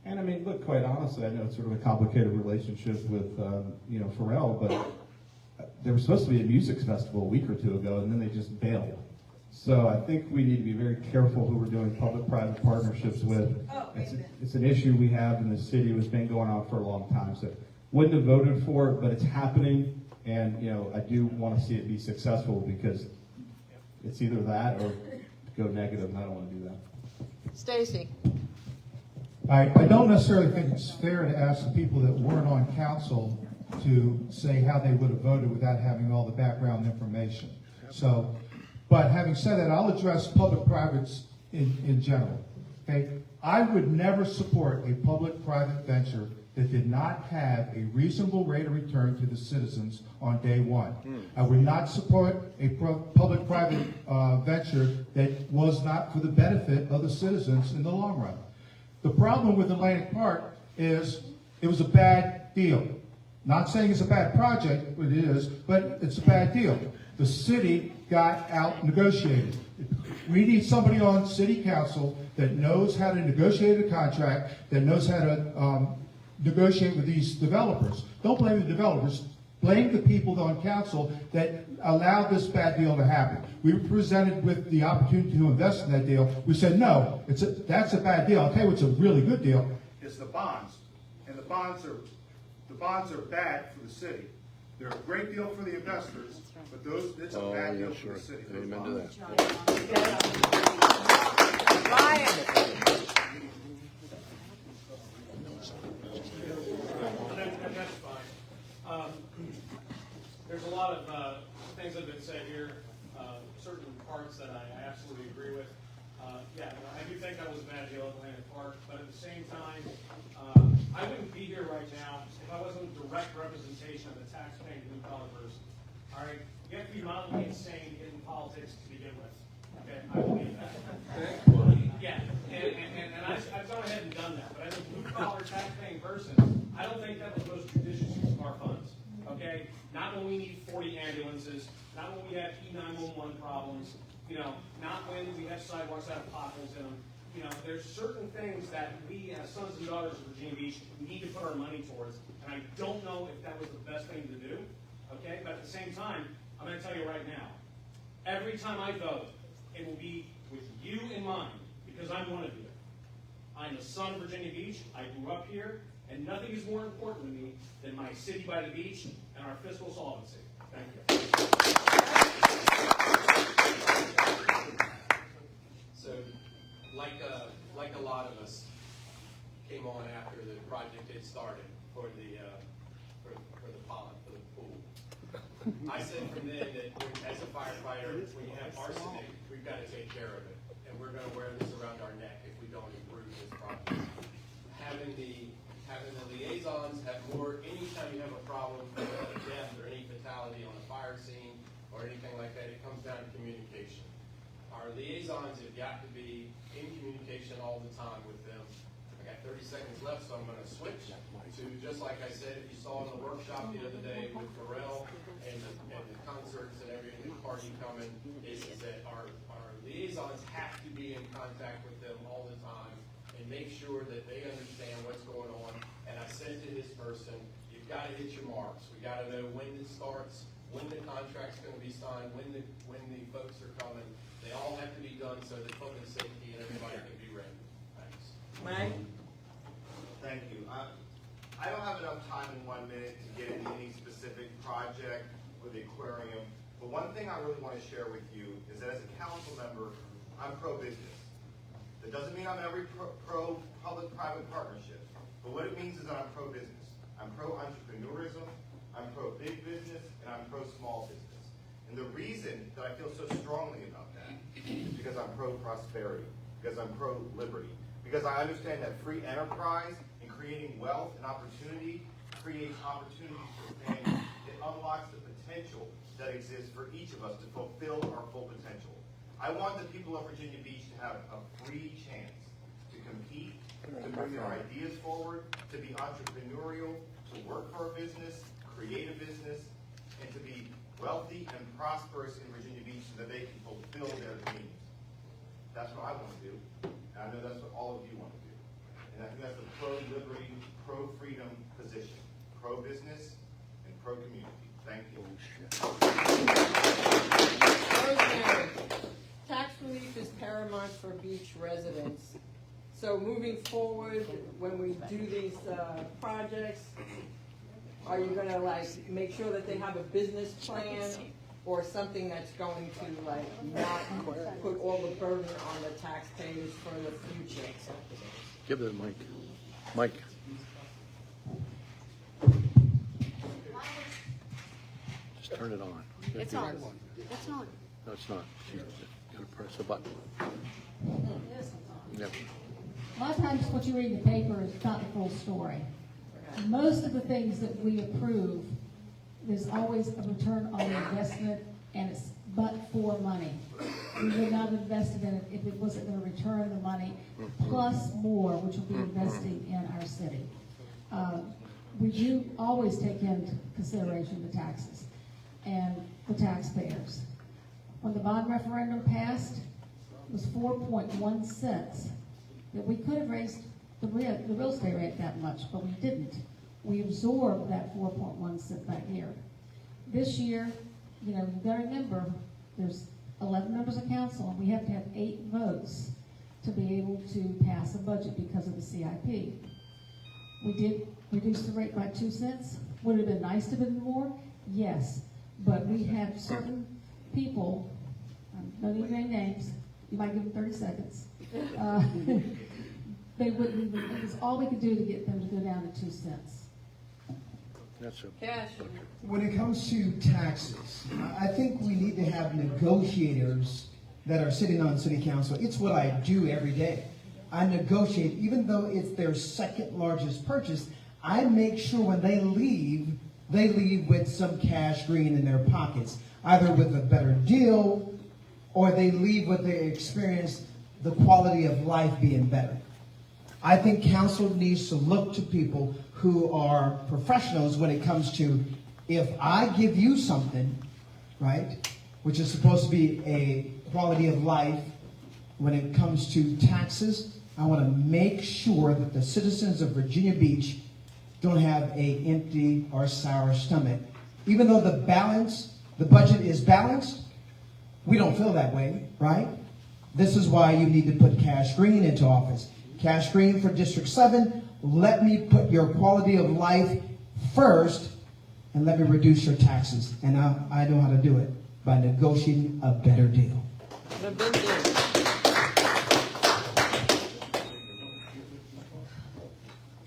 And I mean, look, quite honestly, I know it's sort of a complicated relationship with, Pharrell, but there was supposed to be a music festival a week or two ago, and then they just bailed. So I think we need to be very careful who we're doing public-private partnerships with. It's an issue we have in the city. It's been going on for a long time. So wouldn't have voted for it, but it's happening. And, I do want to see it be successful because it's either that or go negative, and I don't want to do that. Stacy? I don't necessarily think it's fair to ask the people that weren't on council to say how they would have voted without having all the background information. So, but having said that, I'll address public-privates in general. Okay, I would never support a public-private venture that did not have a reasonable rate of return to the citizens on day one. I would not support a public-private venture that was not for the benefit of the citizens in the long run. The problem with Atlantic Park is it was a bad deal. Not saying it's a bad project, it is, but it's a bad deal. The city got out negotiated. We need somebody on city council that knows how to negotiate a contract, that knows how to negotiate with these developers. Don't blame the developers. Blame the people on council that allowed this bad deal to happen. We were presented with the opportunity to invest in that deal. We said, no, that's a bad deal. I'll tell you what's a really good deal. It's the bonds. And the bonds are bad for the city. They're a great deal for the investors, but it's a bad deal for the city. Amen to that. That's fine. There's a lot of things that have been said here, certain parts that I absolutely agree with. I do think that was a bad deal at Atlantic Park, but at the same time, I wouldn't be here right now if I wasn't a direct representation of the taxpaying blue collar person. All right, you have to be mildly insane to get in politics to begin with. Okay, I believe that. Yeah, and I've gone ahead and done that, but as a blue collar taxpaying person, I don't think that was the most judicious use of our funds. Okay, not when we need 40 ambulances, not when we have E911 problems, not when we have sidewalks that have potholes in them. There's certain things that we as sons and daughters of Virginia Beach need to put our money towards, and I don't know if that was the best thing to do, okay? But at the same time, I'm going to tell you right now, every time I vote, it will be with you in mind, because I'm one of you. I'm a son of Virginia Beach, I grew up here, and nothing is more important to me than my city by the beach and our fiscal solvency. Thank you. So, like a lot of us came on after the project had started for the pond, for the pool. I said from then that as a firefighter, when you have arsenic, we've got to take care of it. And we're going to wear this around our neck if we don't improve this problem. Having the liaisons have more, anytime you have a problem, a death or any fatality on a fire scene or anything like that, it comes down to communication. Our liaisons have got to be in communication all the time with them. I got 30 seconds left, so I'm going to switch to, just like I said, if you saw in the workshop the other day with Pharrell and the concerts and everything, the party coming, is that our liaisons have to be in contact with them all the time and make sure that they understand what's going on. And I said to this person, you've got to hit your marks. We got to know when it starts, when the contract's going to be signed, when the folks are coming. They all have to be done so that public safety and everybody can be ready. Thanks. Mike? Thank you. I don't have enough time in 1 minute to get into any specific project with the aquarium, but one thing I really want to share with you is that as a council member, I'm pro-business. That doesn't mean I'm every pro-public-private partnership, but what it means is that I'm pro-business. I'm pro-entrepreneurism, I'm pro-big business, and I'm pro-small business. And the reason that I feel so strongly about that is because I'm pro-prosperity, because I'm pro-liberty, because I understand that free enterprise and creating wealth and opportunity creates opportunities for families. It unlocks the potential that exists for each of us to fulfill our full potential. I want the people of Virginia Beach to have a free chance to compete, to bring their ideas forward, to be entrepreneurial, to work for a business, create a business, and to be wealthy and prosperous in Virginia Beach so that they can fulfill their dreams. That's what I want to do, and I know that's what all of you want to do. And I think that's a pro-liberty, pro-freedom position, pro-business, and pro-community. Thank you. Rosemary, tax relief is paramount for beach residents. So moving forward, when we do these projects, are you gonna make sure that they have a business plan or something that's going to not put all the burden on the taxpayers for the future? Give it a mic. Mike. Just turn it on. It's on. It's on. No, it's not. You gotta press a button. Yep. A lot of times what you read in the paper is not the full story. Most of the things that we approve, there's always a return on the investment, and it's but for money. We would not have invested in it if it wasn't going to return the money, plus more, which will be investing in our city. We do always take into consideration the taxes and the taxpayers. When the bond referendum passed, it was 4.1 cents. That we could have raised the real estate rate that much, but we didn't. We absorbed that 4.1 cent that year. This year, you know, you've got to remember, there's 11 members of council, and we have to have 8 votes to be able to pass a budget because of the CIP. We did reduce the rate by 2 cents. Would it have been nice to have been more? Yes, but we have certain people, no need to name names, you might give them 30 seconds. They wouldn't even, it was all we could do to get them to go down to 2 cents. That's a Cash. When it comes to taxes, I think we need to have negotiators that are sitting on city council. It's what I do every day. I negotiate, even though it's their second largest purchase, I make sure when they leave with some cash green in their pockets, either with a better deal or they leave with their experience, the quality of life being better. I think council needs to look to people who are professionals when it comes to, if I give you something, right, which is supposed to be a quality of life, when it comes to taxes, I want to make sure that the citizens of Virginia Beach don't have an empty or sour stomach. Even though the budget is balanced, we don't feel that way, right? This is why you need to put Cash Green into office. Cash Green for District 7, let me put your quality of life first and let me reduce your taxes. And I know how to do it by negotiating a better deal.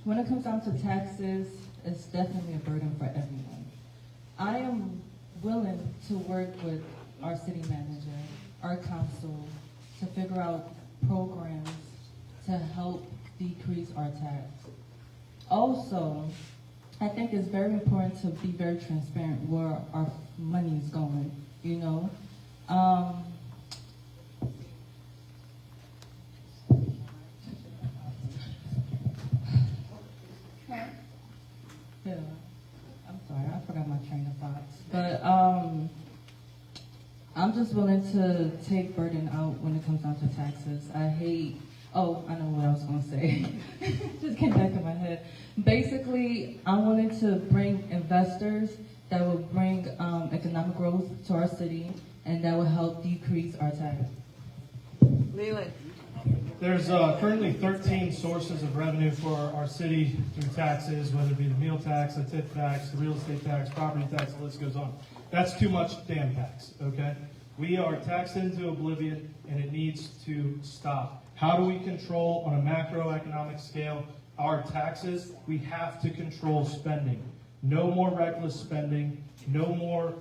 When it comes down to taxes, it's definitely a burden for everyone. I am willing to work with our city manager, our council, to figure out programs to help decrease our tax. Also, I think it's very important to be very transparent where our money is going, you know? Yeah, I'm sorry, I forgot my train of thoughts. But I'm just willing to take burden out when it comes down to taxes. I hate, oh, I know what I was going to say. Just came back in my head. Basically, I'm willing to bring investors that will bring economic growth to our city and that will help decrease our tax. Leland. There's currently 13 sources of revenue for our city through taxes, whether it be the meal tax, the tip tax, the real estate tax, property tax, the list goes on. That's too much damn tax, okay? We are taxed into oblivion, and it needs to stop. How do we control, on a macroeconomic scale, our taxes? We have to control spending. No more reckless spending, no more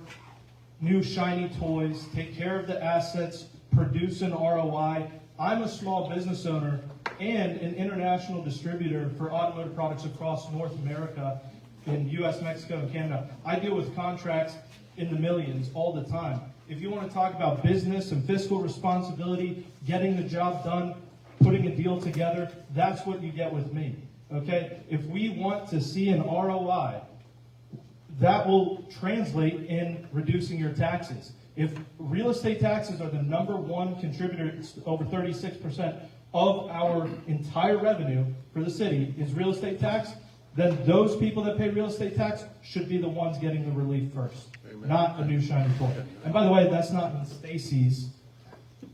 new shiny toys. Take care of the assets, produce an ROI. I'm a small business owner and an international distributor for automotive products across North America in US, Mexico, and Canada. I deal with contracts in the millions all the time. If you want to talk about business and fiscal responsibility, getting the job done, putting a deal together, that's what you get with me, okay? If we want to see an ROI, that will translate in reducing your taxes. If real estate taxes are the #1 contributor, it's over 36% of our entire revenue for the city is real estate tax, then those people that pay real estate tax should be the ones getting the relief first, not a new shiny toy. And by the way, that's not in Stacy's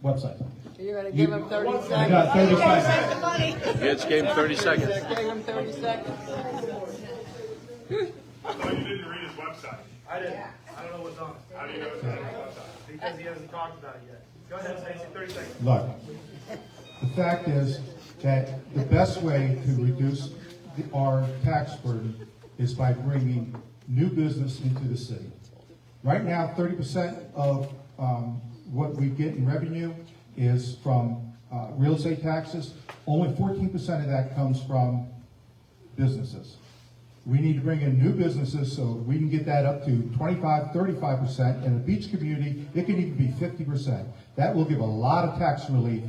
website. You're going to give him 30 seconds. I got 30 seconds. Kids gave him 30 seconds. Give him 30 seconds. I thought you didn't read his website. I didn't. I don't know what's on it. How do you know it's on his website? Because he hasn't talked about it yet. Go ahead, Stacy, 30 seconds. Look, the fact is that the best way to reduce our tax burden is by bringing new business into the city. Right now, 30% of what we get in revenue is from real estate taxes. Only 14% of that comes from businesses. We need to bring in new businesses so we can get that up to 25, 35%. In a beach community, it can even be 50%. That will give a lot of tax relief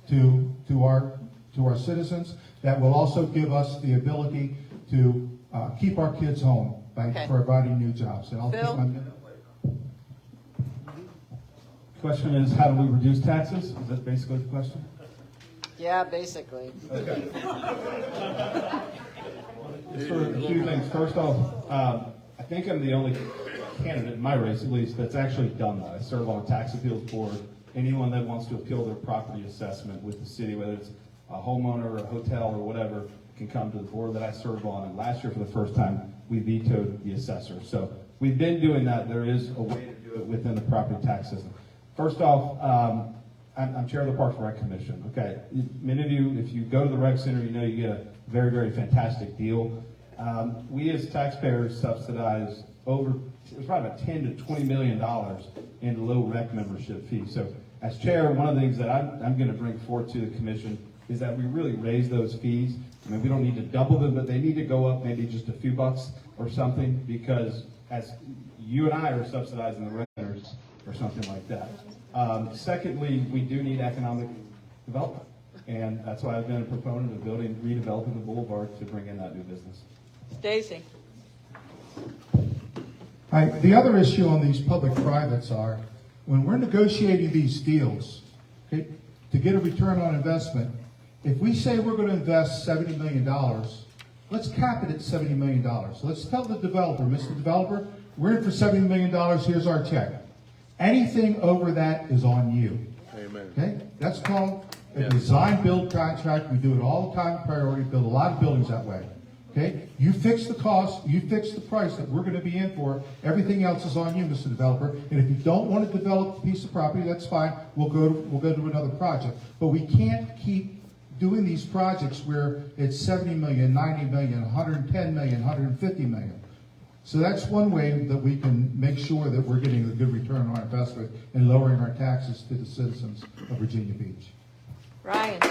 to our citizens. That will also give us the ability to keep our kids home by providing new jobs. And I'll take my minute. Question is, how do we reduce taxes? Is that basically the question? Yeah, basically. Okay. Just for a few things. First off, I think I'm the only candidate in my race, at least, that's actually done that. I serve on a tax appeals board. Anyone that wants to appeal their property assessment with the city, whether it's a homeowner or a hotel or whatever, can come to the board that I serve on. And last year, for the first time, we vetoed the assessor. So we've been doing that. There is a way to do it within the property tax system. First off, I'm chair of the Parks and Rec Commission. Okay, many of you, if you go to the rec center, you know you get a very, very fantastic deal. We as taxpayers subsidize it's probably about $10 to $20 million in low rec membership fees. So as chair, one of the things that I'm going to bring forth to the commission is that we really raise those fees. I mean, we don't need to double them, but they need to go up maybe just a few bucks or something, because as you and I are subsidizing the rec centers or something like that. Secondly, we do need economic development. And that's why I've been a proponent of redeveloping the boulevard to bring in that new business. Stacy. The other issue on these public-privates are, when we're negotiating these deals, okay, to get a return on investment, if we say we're going to invest $70 million, let's cap it at $70 million. Let's tell the developer, Mr. Developer, we're in for $70 million, here's our check. Anything over that is on you. Amen. Okay? That's called a design-build contract. We do it all the time, priority, build a lot of buildings that way. Okay? You fix the cost, you fix the price that we're going to be in for. Everything else is on you, Mr. Developer. And if you don't want to develop a piece of property, that's fine. We'll go to another project. But we can't keep doing these projects where it's $70 million, $90 million, $110 million, $150 million. So that's one way that we can make sure that we're getting a good return on our investment and lowering our taxes to the citizens of Virginia Beach. Ryan. Again,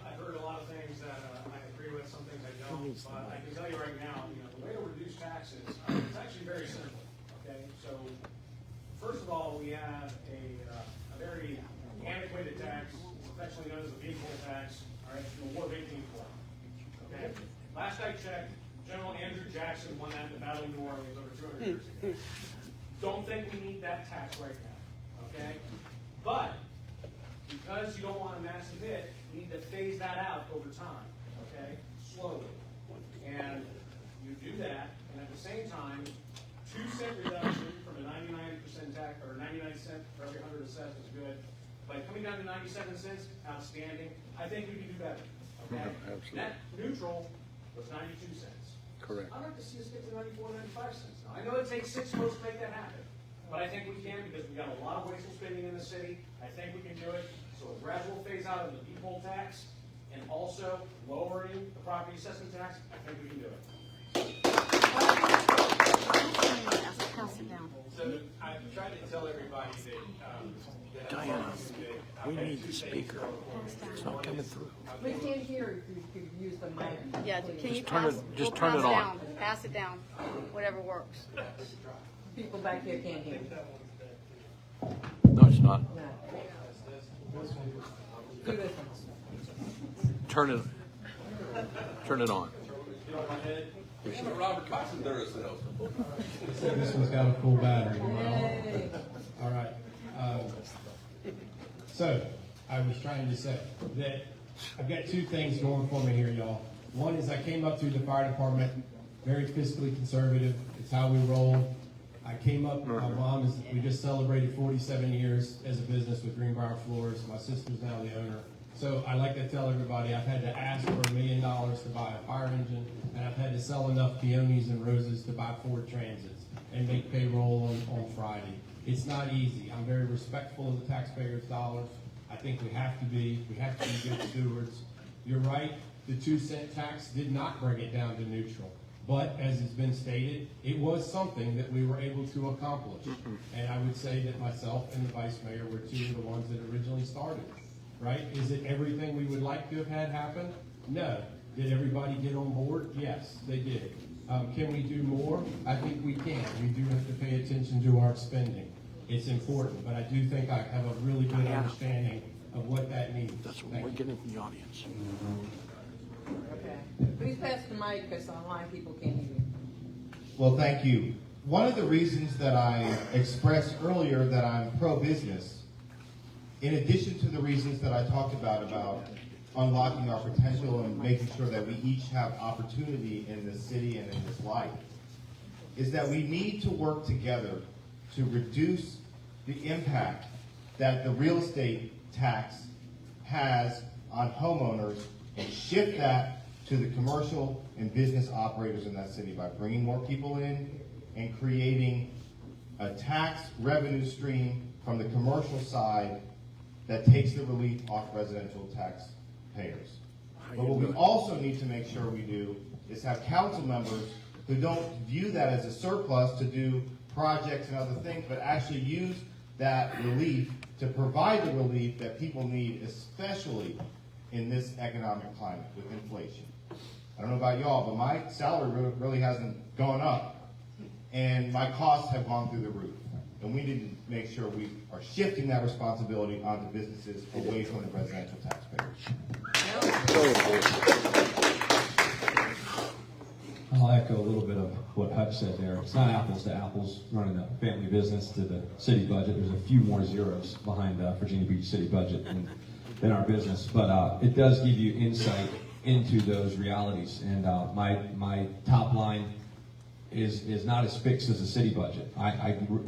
I've heard a lot of things that I agree with, some things I don't, but I can tell you right now, the way to reduce taxes is actually very simple, okay? So, first of all, we have a very antiquated tax, affectionately known as a vehicle tax, all right, the War of 1812, okay? Last I checked, General Andrew Jackson won that in the Battle of New Orleans over 200 years ago. Don't think we need that tax right now, okay? But, because you don't want a massive hit, you need to phase that out over time, okay? Slowly. And you do that, and at the same time, 2-cent reduction from a 99% tax, or 99 cents for every 100 assessed is good. But coming down to 97 cents, outstanding. I think we can do better, okay? Absolutely. Net neutral was 92 cents. Correct. I'd like to see us get to 94, 95 cents now. I know it takes 6 votes to make that happen, but I think we can because we've got a lot of wasteful spending in the city. I think we can do it. So a gradual phase out of the default tax and also lowering the property assessment tax, I think we can do it. Pass it down. So I've tried to tell everybody that Diana, we need the speaker. It's not coming through. We can't hear if you could use the mic. Yeah, can you turn pass? it- just we'll turn pass it on. down. Pass it down. Whatever works. People back here can't hear. No, it's not. No. Do this one. Turn it on. Robert Cox is there himself. This one's got a full battery. Yay. All right. So, I was trying to say that I've got 2 things going for me here, y'all. One is I came up through the fire department, very fiscally conservative. It's how we roll. I came up, my mom we just celebrated 47 years as a business with Greenbrier Floors. My sister's now the owner. So I like to tell everybody I've had to ask for $1 million to buy a fire engine, and I've had to sell enough peonies and roses to buy Ford Transits and make payroll on Friday. It's not easy. I'm very respectful of the taxpayers' dollars. I think we have to be good stewards. You're right, the 2-cent tax did not bring it down to neutral. But as it's been stated, it was something that we were able to accomplish. And I would say that myself and the vice mayor were 2 of the ones that originally started, right? Is it everything we would like to have had happen? No. Did everybody get on board? Yes, they did. Can we do more? I think we can. We do have to pay attention to our spending. It's important, but I do think I have a really good understanding of what that means. That's what Thank we're you. getting from the audience. Okay. Please pass the mic because online people can't hear you. Well, thank you. One of the reasons that I expressed earlier that I'm pro-business, in addition to the reasons that I talked about unlocking our potential and making sure that we each have opportunity in this city and in this life, is that we need to work together to reduce the impact that the real estate tax has on homeowners and shift that to the commercial and business operators in that city by bringing more people in and creating a tax revenue stream from the commercial side that takes the relief off residential taxpayers. But what we also need to make sure we do is have council members who don't view that as a surplus to do projects and other things, but actually use that relief to provide the relief that people need, especially in this economic climate with inflation. I don't know about y'all, but my salary really hasn't gone up, and my costs have gone through the roof. And we need to make sure we are shifting that responsibility onto businesses away from the residential taxpayers. I'll echo a little bit of what Hutch said there. It's not apples to apples running a family business to the city budget. There's a few more zeros behind Virginia Beach city budget than our business, but it does give you insight into those realities. And my top line is not as fixed as a city budget.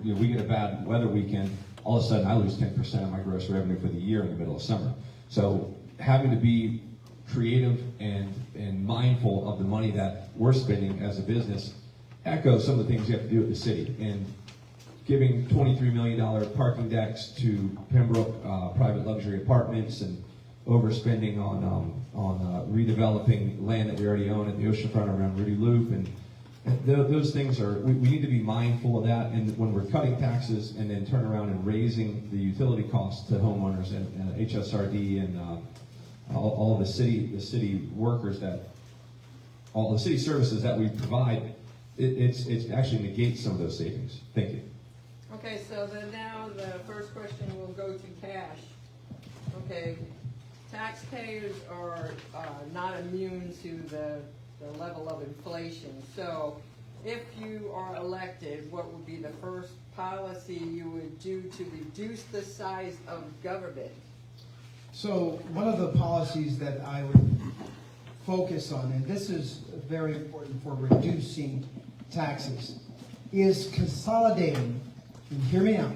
We get a bad weather weekend, all of a sudden I lose 10% of my gross revenue for the year in the middle of summer. So having to be creative and mindful of the money that we're spending as a business echoes some of the things you have to do at the city. And giving $23 million parking decks to Pembroke private luxury apartments and overspending on redeveloping land that we already own at the oceanfront around Rudy Loop, and those things are, we need to be mindful of that. And when we're cutting taxes and then turn around and raising the utility costs to homeowners and HSRD and all the city workers all the city services that we provide, it actually negates some of those savings. Thank you. Okay, so then now the first question will go to Cash. Okay, taxpayers are not immune to the level of inflation. So if you are elected, what would be the first policy you would do to reduce the size of government? So one of the policies that I would focus on, and this is very important for reducing taxes, is consolidating, and hear me out.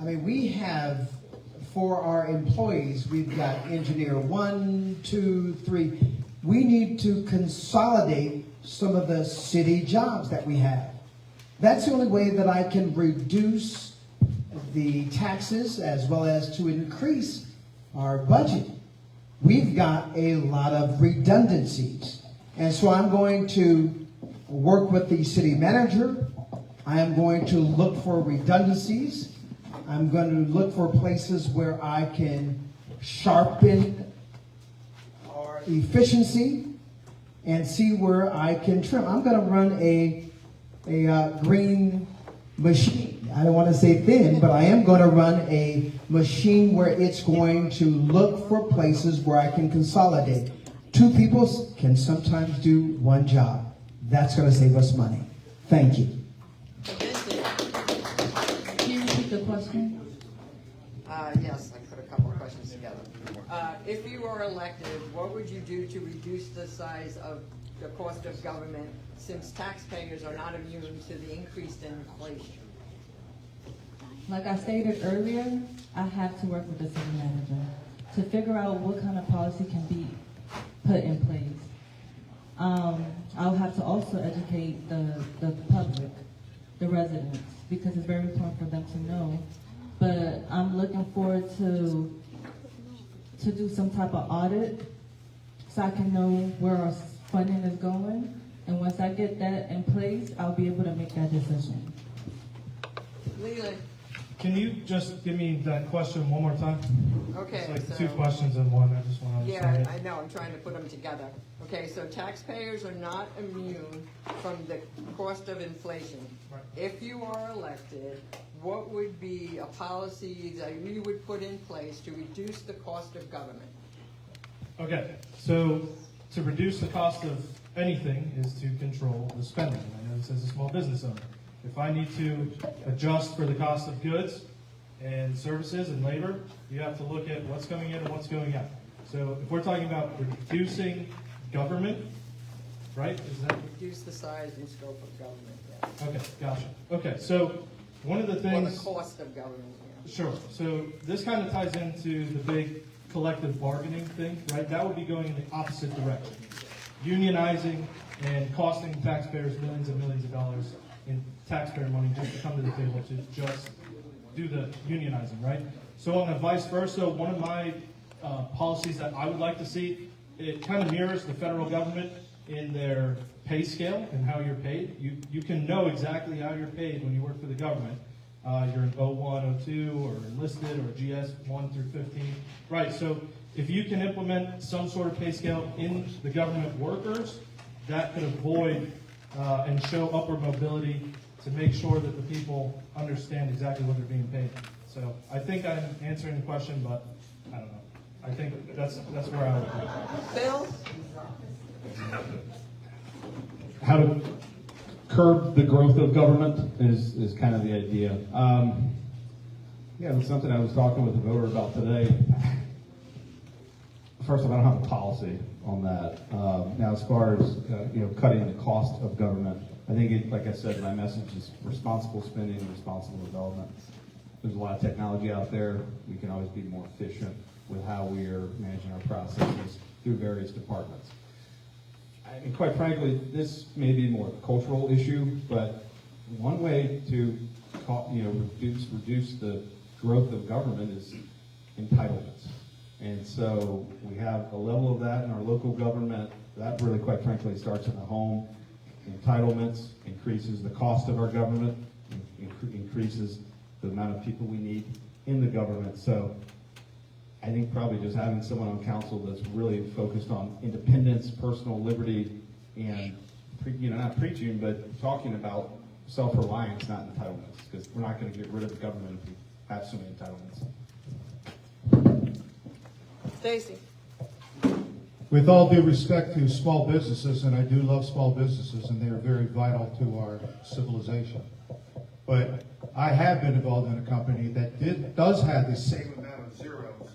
I mean, we have, for our employees, we've got engineer 1, 2, 3. We need to consolidate some of the city jobs that we have. That's the only way that I can reduce the taxes as well as to increase our budget. We've got a lot of redundancies. And so I'm going to work with the city manager. I am going to look for redundancies. I'm going to look for places where I can sharpen our efficiency and see where I can trim. I'm going to run a green machine. I don't want to say thin, but I am going to run a machine where it's going to look for places where I can consolidate. 2 people can sometimes do one job. That's going to save us money. Thank you. Can you repeat the question? Yes, I put a couple of questions together. If you are elected, what would you do to reduce the size of the cost of government, since taxpayers are not immune to the increased inflation? Like I stated earlier, I have to work with the city manager to figure out what kind of policy can be put in place. I'll have to also educate the public, the residents, because it's very important for them to know. But I'm looking forward to do some type of audit so I can know where our funding is going. And once I get that in place, I'll be able to make that decision. Leland. Can you just give me that question one more time? Okay. It's like so, 2 questions in one. I just want to understand Yeah, it. I know, I'm trying to put them together. Okay, so taxpayers are not immune from the cost of inflation. Right. If you are elected, what would be a policy that you would put in place to reduce the cost of government? Okay, so to reduce the cost of anything is to control the spending. I know this as a small business owner. If I need to adjust for the cost of goods and services and labor, you have to look at what's coming in and what's going out. So if we're talking about reducing government, right? Is that Reduce the size and scope of government, yeah. okay? Gotcha. Okay, so one of the Or things. the cost of government, yeah. Sure. So this kind of ties into the big collective bargaining thing, right? That would be going in the opposite direction. Unionizing and costing taxpayers millions and millions of dollars in taxpayer money just to come to the table to just do the unionizing, right? So on the vice versa, one of my policies that I would like to see, it kind of mirrors the federal government in their pay scale and how you're paid. You can know exactly how you're paid when you work for the government. You're in O1, O2, or enlisted, or GS 1 through 15. Right, so if you can implement some sort of pay scale in the government workers, that could avoid and show upward mobility to make sure that the people understand exactly what they're being paid. So I think I'm answering the question, but I don't know. I think that's where I would be. Bill? How to curb the growth of government is kind of the idea. Yeah, it was something I was talking with a voter about today. First of all, I don't have a policy on that. Now, as far as cutting the cost of government, I think, like I said, my message is responsible spending and responsible development. There's a lot of technology out there. We can always be more efficient with how we are managing our processes through various departments. I mean, quite frankly, this may be more of a cultural issue, but one way to reduce the growth of government is entitlements. And so we have a level of that in our local government. That really, quite frankly, starts in the home. Entitlements increases the cost of our government, increases the amount of people we need in the government. So I think probably just having someone on council that's really focused on independence, personal liberty, and not preaching, but talking about self-reliance, not entitlements, because we're not going to get rid of the government if we have so many entitlements. Stacy. With all due respect to small businesses, and I do love small businesses, and they are very vital to our civilization, but I have been involved in a company that does have the same amount of zeros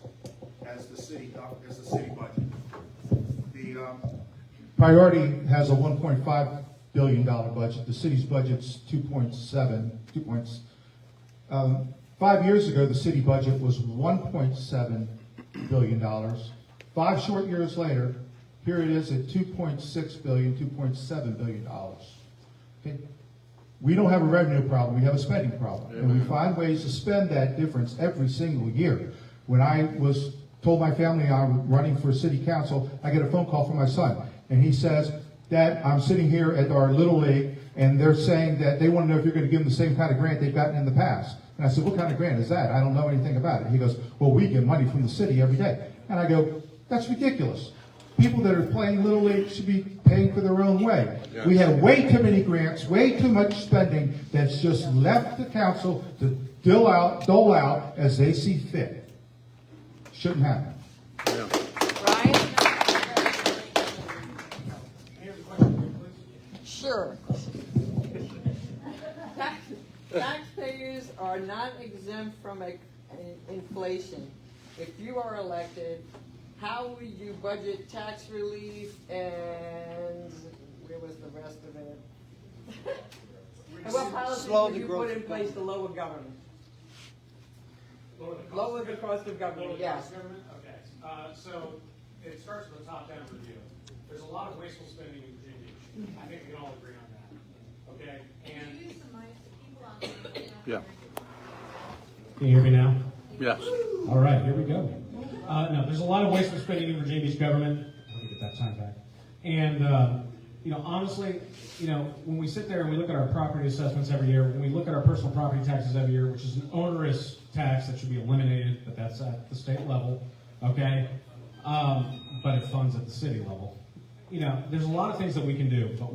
as the city budget. The Priority has a $1.5 billion budget. The city's budget's 2.7. 5 years ago, the city budget was $1.7 billion. 5 short years later, here it is at $2.6 billion, $2.7 billion. Okay? We don't have a revenue problem, we have a spending problem. And we find ways to spend that difference every single year. When I told my family I was running for city council, I get a phone call from my son. And he says, Dad, I'm sitting here at our Little League, and they're saying that they want to know if you're going to give them the same kind of grant they've gotten in the past. And I said, what kind of grant is that? I don't know anything about it. He goes, well, we get money from the city every day. And I go, that's ridiculous. People that are playing Little League should be paying for their own way. Yeah. We have way too many grants, way too much spending that's just left the council to dole out as they see fit. Shouldn't happen. Sure. Taxpayers are not exempt from inflation. If you are elected, how will you budget tax relief and where was the rest of it? And what policies will you put in place to lower government? Lower the cost of government, yes. Okay, so it starts with a top-down review. There's a lot of wasteful spending in Virginia Beach. I think we can all agree on that. Okay, and Yeah. Can you hear me now? Yes. All right, here we go. No, there's a lot of wasteful spending in Virginia Beach government. Let me get that time back. And, honestly, when we sit there and we look at our property assessments every year, when we look at our personal property taxes every year, which is an onerous tax that should be eliminated, but that's at the state level, okay? But it funds at the city level. There's a lot of things that we can do, but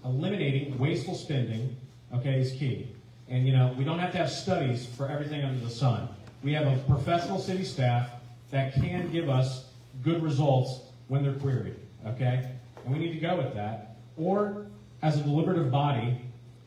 eliminating wasteful spending, okay, is key. And, we don't have to have studies for everything under the sun. We have a professional city staff that can give us good results when they're queried, okay? And we need to go with that. Or, as a deliberative body,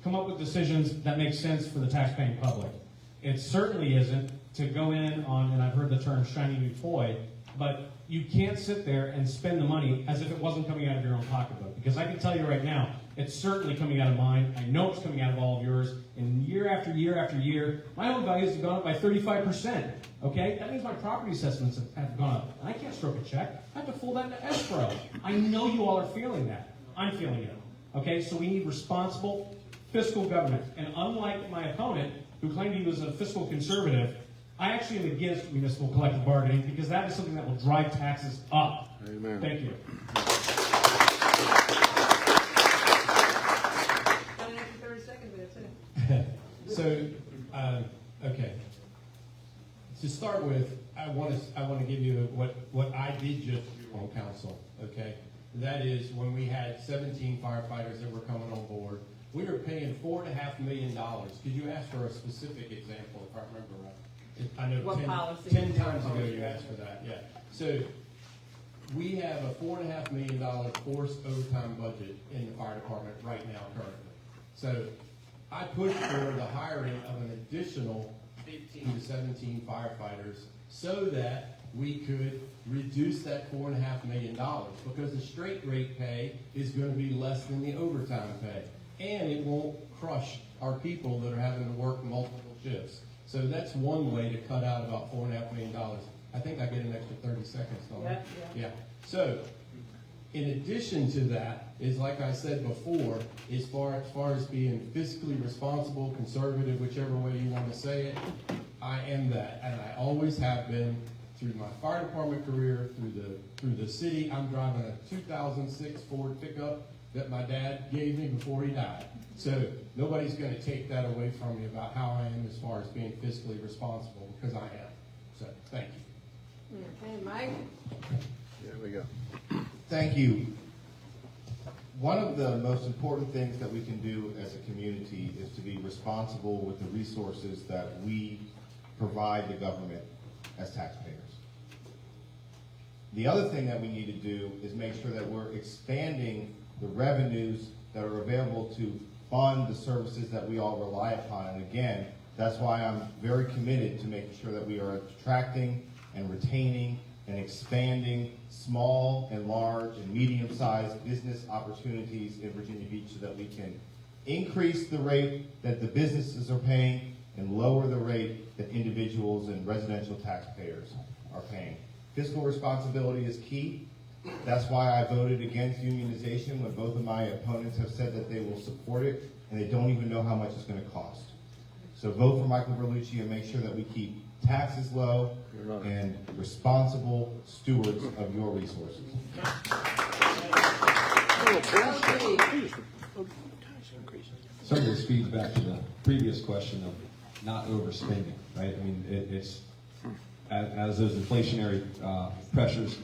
come up with decisions that make sense for the taxpaying public. It certainly isn't to go in on, and I've heard the term shiny new toy, but you can't sit there and spend the money as if it wasn't coming out of your own pocketbook. Because I can tell you right now, it's certainly coming out of mine. I know it's coming out of all of yours. And year after year after year, my home values have gone up by 35%. Okay? That means my property assessments have gone up. And I can't stroke a check. I have to fold that into escrow. I know you all are feeling that. I'm feeling it. Okay? So we need responsible fiscal government. And unlike my opponent, who claimed he was a fiscal conservative, I actually am against municipal collective bargaining because that is something that will drive taxes up. Amen. Got Thank an extra 30 seconds, but that's it. So, okay. To start with, I want to give you what I did just do on council. Okay, that is when we had 17 firefighters that were coming on board. We were paying $4.5 million. Could you ask for a specific example, if I remember right? I know What policy? 10 times ago you asked for that. Yeah. So we have a $4.5 million forced overtime budget in the fire department right now currently. So I pushed for the hiring of an additional 15 to 17 firefighters so that we could reduce that $4.5 million because the straight rate pay is going to be less than the overtime pay. And it won't crush our people that are having to work multiple shifts. So that's one way to cut out about $4.5 million. I think I get an extra 30 seconds, don't I? Yeah. So, in addition to that, is like I said before, as far as being fiscally responsible, conservative, whichever way you want to say it, I am that, and I always have been through my fire department career, through the city. I'm driving a 2006 Ford pickup that my dad gave me before he died. So nobody's going to take that away from me about how I am as far as being fiscally responsible, because I am. So thank you. Okay, Mike? There we go. Thank you. One of the most important things that we can do as a community is to be responsible with the resources that we provide the government as taxpayers. The other thing that we need to do is make sure that we're expanding the revenues that are available to fund the services that we all rely upon. And again, that's why I'm very committed to making sure that we are attracting and retaining and expanding small and large and medium-sized business opportunities in Virginia Beach so that we can increase the rate that the businesses are paying and lower the rate that individuals and residential taxpayers are paying. Fiscal responsibility is key. That's why I voted against unionization when both of my opponents have said that they will support it and they don't even know how much it's going to cost. So vote for Michael Berlucci and make sure that we keep taxes low and responsible stewards of your resources. Some of this feeds back to the previous question of not overspending, right? I mean, it's as those inflationary pressures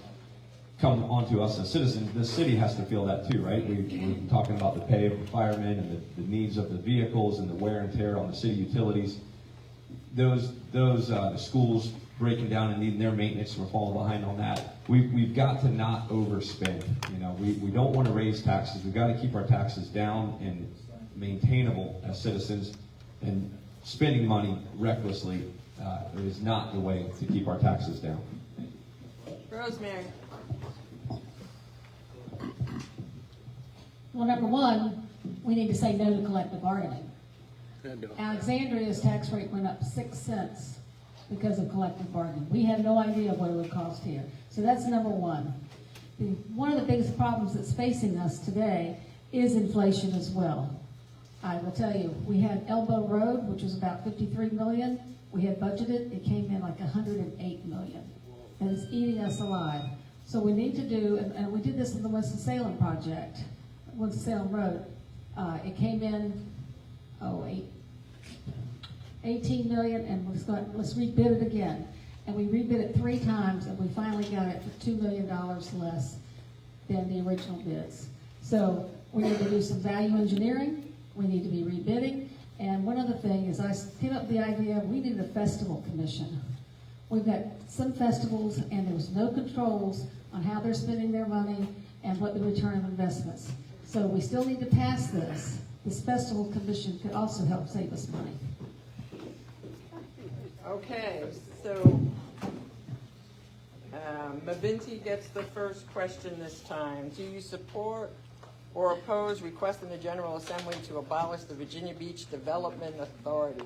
come onto us as citizens, the city has to feel that too, right? We've been talking about the pay of the firemen and the needs of the vehicles and the wear and tear on the city utilities. The schools breaking down and needing their maintenance, we're falling behind on that. We've got to not overspend. You know, we don't want to raise taxes. We've got to keep our taxes down and maintainable as citizens. And spending money recklessly is not the way to keep our taxes down. Rosemary? Well, number one, we need to say no to collective bargaining. Alexandria's tax rate went up 6 cents because of collective bargaining. We have no idea what it would cost here. So that's number one. One of the biggest problems that's facing us today is inflation as well. I will tell you, we had Elbow Road, which was about $53 million. We had budgeted, it came in like $108 million. And it's eating us alive. So we need to do, and we did this in the Winston-Salem project, Winston-Salem Road. It came in, 18 million, and let's rebid it again. And we rebid it 3 times, and we finally got it for $2 million less than the original bids. So we need to do some value engineering. We need to be rebidding. And one other thing is I came up with the idea, we need a festival commission. We've got some festivals, and there's no controls on how they're spending their money and what the return of investments. So we still need to pass this. This festival commission could also help save us money. Okay, so Mavinti gets the first question this time. Do you support or oppose requesting the General Assembly to abolish the Virginia Beach Development Authority?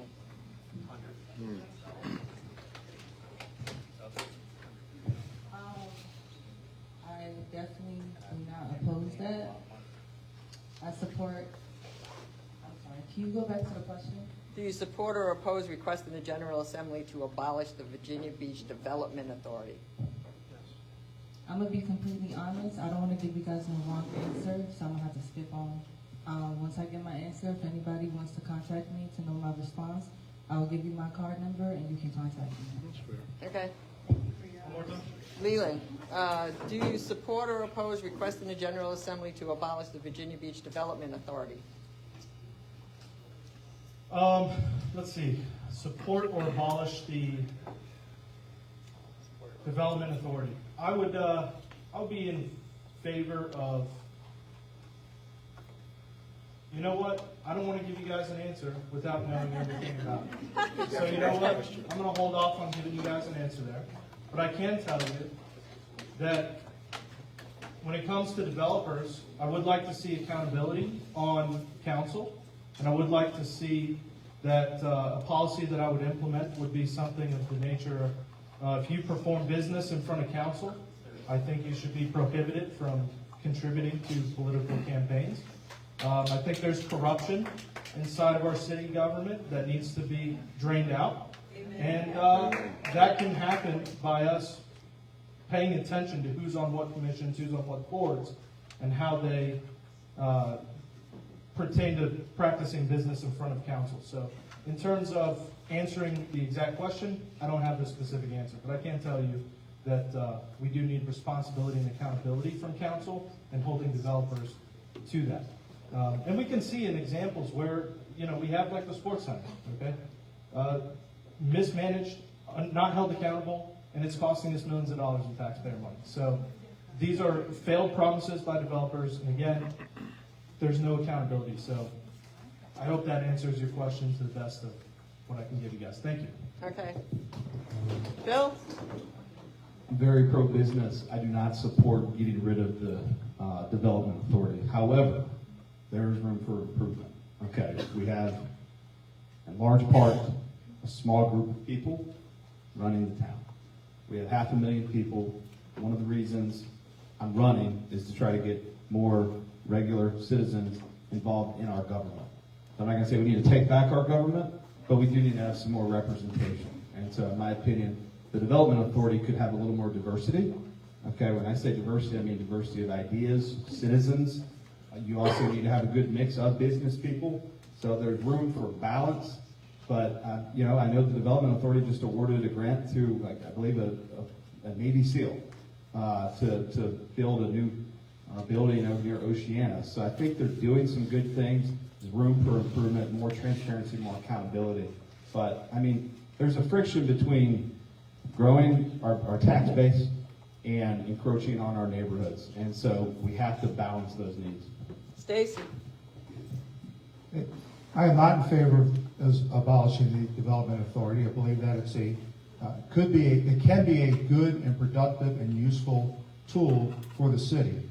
I definitely do not oppose that. I support, I'm sorry, can you go back to the question? Do you support or oppose requesting the General Assembly to abolish the Virginia Beach Development Authority? I'm gonna be completely honest. I don't want to give you guys the wrong answer, so I'm gonna have to skip on. Once I get my answer, if anybody wants to contact me to know my response, I will give you my card number and you can contact me. Okay. Leland, do you support or oppose requesting the General Assembly to abolish the Virginia Beach Development Authority? Let's see. Support or abolish the Development Authority. I would be in favor of, you know what? I don't want to give you guys an answer without knowing everything about it. So you know what? I'm going to hold off on giving you guys an answer there. But I can tell you that when it comes to developers, I would like to see accountability on council, and I would like to see that a policy that I would implement would be something of the nature of, if you perform business in front of council, I think you should be prohibited from contributing to political campaigns. I think there's corruption inside of our city government that needs to be drained out. And that can happen by us paying attention to who's on what commissions, who's on what boards, and how they pertain to practicing business in front of council. So in terms of answering the exact question, I don't have the specific answer, but I can tell you that we do need responsibility and accountability from council and holding developers to that. And we can see in examples where, we have like the sports center, okay? Mismanaged, not held accountable, and it's costing us millions of dollars in taxpayer money. So these are failed promises by developers, and again, there's no accountability. So I hope that answers your question to the best of what I can give you guys. Thank you. Okay. Bill? I'm very pro-business. I do not support getting rid of the development authority. However, there is room for improvement. Okay, we have, in large part, a small group of people running the town. We have 500,000 people. One of the reasons I'm running is to try to get more regular citizens involved in our government. So I'm not going to say we need to take back our government, but we do need to have some more representation. And so in my opinion, the development authority could have a little more diversity. Okay, when I say diversity, I mean diversity of ideas, citizens. You also need to have a good mix of business people. So there's room for balance. But, I know the Development Authority just awarded a grant to, I believe, a Navy SEAL to build a new building over near Oceana. So I think they're doing some good things. There's room for improvement, more transparency, more accountability. But, there's a friction between growing our tax base and encroaching on our neighborhoods. And so we have to balance those needs. Stacy? I am not in favor of abolishing the Development Authority. I believe that it can be a good and productive and useful tool for the city.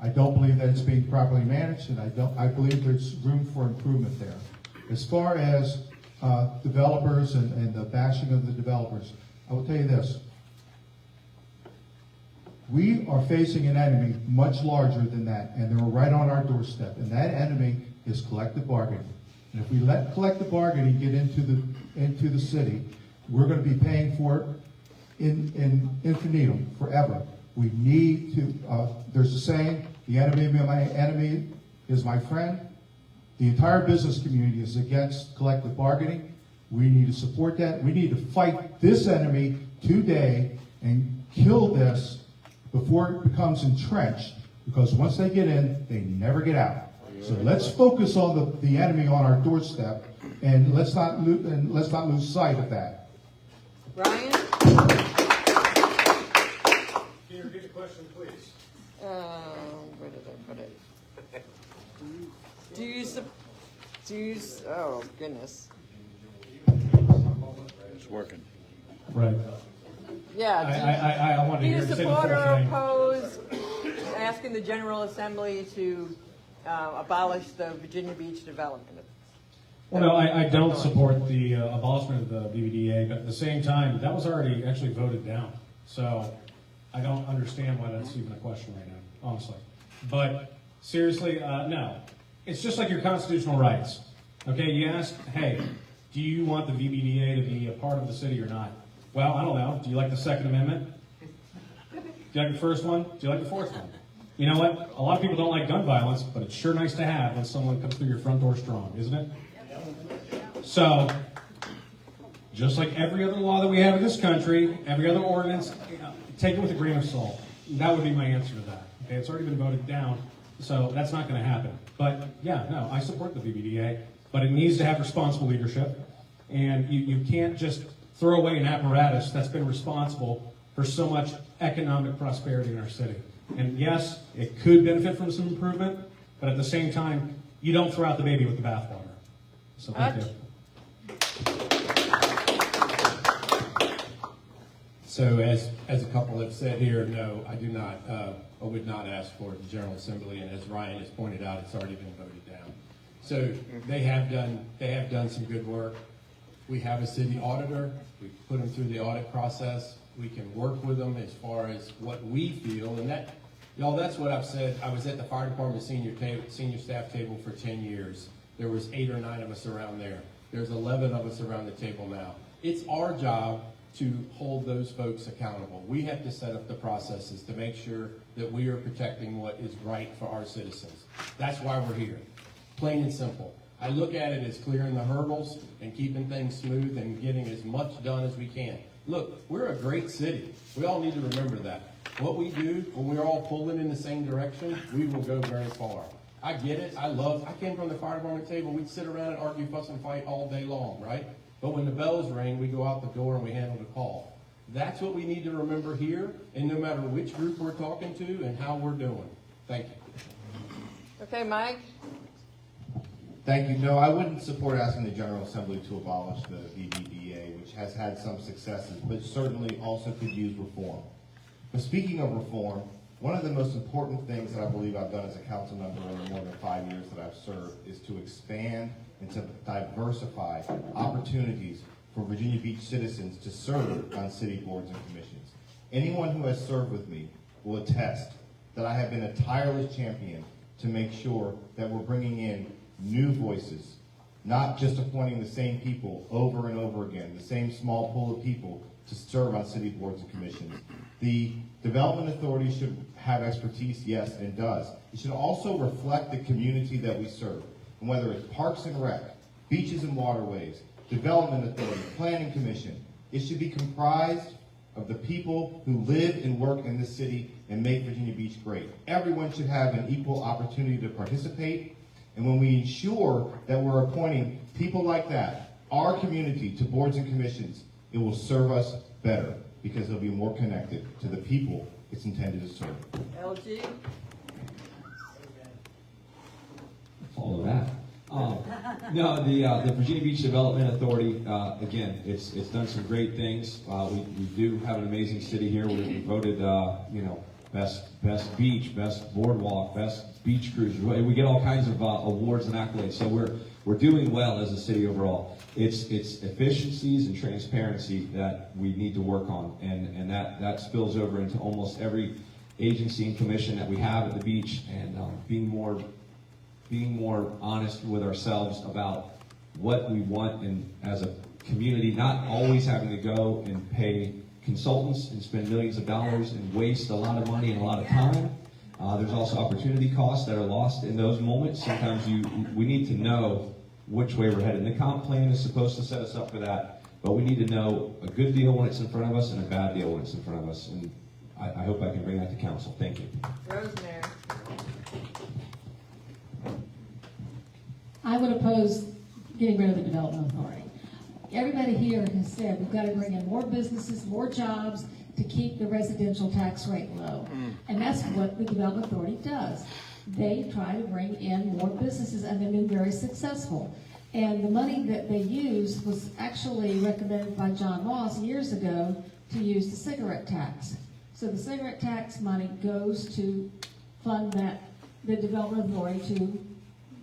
I don't believe that it's being properly managed, and I believe there's room for improvement there. As far as developers and the bashing of the developers, I will tell you this. We are facing an enemy much larger than that, and they're right on our doorstep, and that enemy is collective bargaining. And if we let collective bargaining get into the city, we're going to be paying for it in infinitum, forever. We need to, there's a saying, the enemy of my enemy is my friend. The entire business community is against collective bargaining. We need to support that. We need to fight this enemy today and kill this before it becomes entrenched, because once they get in, they never get out. So let's focus on the enemy on our doorstep, and let's not lose sight of that. Ryan? Can you repeat the question, please? Where did I put it? Oh, goodness. It's working. Right. Yeah. I wanted to Do hear you you say the support full or thing. oppose asking the General Assembly to abolish the Virginia Beach development? Well, no, I don't support the abolishment of the BVDA, but at the same time, that was already actually voted down. So I don't understand why that's even a question right now, honestly. But seriously, no. It's just like your constitutional rights. Okay, you ask, hey, do you want the VBDA to be a part of the city or not? Well, I don't know. Do you like the Second Amendment? Do you like the first one? Do you like the fourth one? You know what? A lot of people don't like gun violence, but it's sure nice to have when someone comes through your front door strong, isn't it? So, just like every other law that we have in this country, every other ordinance, take it with a grain of salt. That would be my answer to that. Okay, it's already been voted down, so that's not going to happen. But yeah, no, I support the VBDA, but it needs to have responsible leadership, and you can't just throw away an apparatus that's been responsible for so much economic prosperity in our city. And yes, it could benefit from some improvement, but at the same time, you don't throw out the baby with the bathwater. So thank you. So as a couple have said here, no, I do not, I would not ask for the General Assembly, and as Ryan has pointed out, it's already been voted down. So they have done some good work. We have a city auditor. We put them through the audit process. We can work with them as far as what we feel, and that, y'all, that's what I've said. I was at the fire department senior staff table for 10 years. There was 8 or 9 of us around there. There's 11 of us around the table now. It's our job to hold those folks accountable. We have to set up the processes to make sure that we are protecting what is right for our citizens. That's why we're here, plain and simple. I look at it as clearing the hurdles and keeping things smooth and getting as much done as we can. Look, we're a great city. We all need to remember that. What we do, when we're all pulling in the same direction, we will go very far. I get it. I came from the fire department table. We'd sit around and argue, fuss, and fight all day long, right? But when the bells ring, we go out the door and we handle the call. That's what we need to remember here, and no matter which group we're talking to and how we're doing. Thank you. Okay, Mike? Thank you. No, I wouldn't support asking the General Assembly to abolish the VBDA, which has had some successes, but certainly also could use reform. But speaking of reform, one of the most important things that I believe I've done as a council member in the more than 5 years that I've served is to expand and to diversify opportunities for Virginia Beach citizens to serve on city boards and commissions. Anyone who has served with me will attest that I have been a tireless champion to make sure that we're bringing in new voices, not just appointing the same people over and over again, the same small pool of people to serve on city boards and commissions. The Development Authority should have expertise, yes, and it does. It should also reflect the community that we serve. And whether it's Parks and Rec, Beaches and Waterways, Development Authority, Planning Commission, it should be comprised of the people who live and work in this city and make Virginia Beach great. Everyone should have an equal opportunity to participate. And when we ensure that we're appointing people like that, our community, to boards and commissions, it will serve us better because it'll be more connected to the people it's intended to serve. LG? Follow that. No, the Virginia Beach Development Authority, again, it's done some great things. We do have an amazing city here. We voted, best beach, best boardwalk, best beach cruise. We get all kinds of awards and accolades. So we're doing well as a city overall. It's efficiencies and transparency that we need to work on, and that spills over into almost every agency and commission that we have at the beach, and being more honest with ourselves about what we want and as a community, not always having to go and pay consultants and spend millions of dollars and waste a lot of money and a lot of time. There's also opportunity costs that are lost in those moments. Sometimes we need to know which way we're headed. The comp plan is supposed to set us up for that, but we need to know a good deal when it's in front of us and a bad deal when it's in front of us. And I hope I can bring that to council. Thank you. Rosemary? I would oppose getting rid of the Development Authority. Everybody here has said we've got to bring in more businesses, more jobs to keep the residential tax rate low. And that's what the Development Authority does. They try to bring in more businesses, and they've been very successful. And the money that they use was actually recommended by John Ross years ago to use the cigarette tax. So the cigarette tax money goes to fund the Development Authority to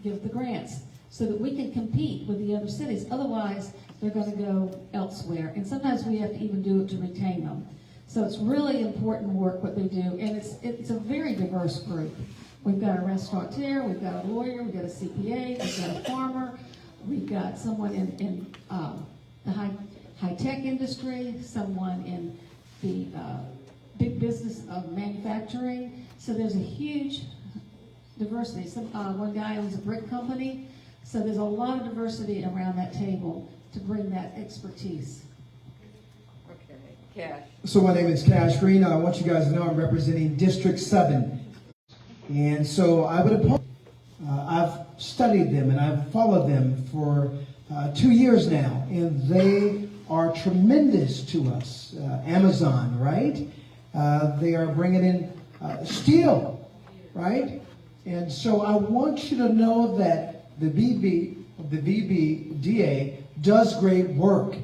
give the grants so that we can compete with the other cities. Otherwise, they're going to go elsewhere. And sometimes we have to even do it to retain them. So it's really important work what they do, and it's a very diverse group. We've got a restaurateur, we've got a lawyer, we've got a CPA, we've got a farmer, we've got someone in the high-tech industry, someone in the big business of manufacturing. So there's a huge diversity. One guy owns a brick company, so there's a lot of diversity around that table to bring that expertise. Okay, Cash. So my name is Cash Green. I want you guys to know I'm representing District 7. And so I would oppose. I've studied them and I've followed them for 2 years now, and they are tremendous to us. Amazon, right? They are bringing in steel, right? And so I want you to know that the VBDA does great work.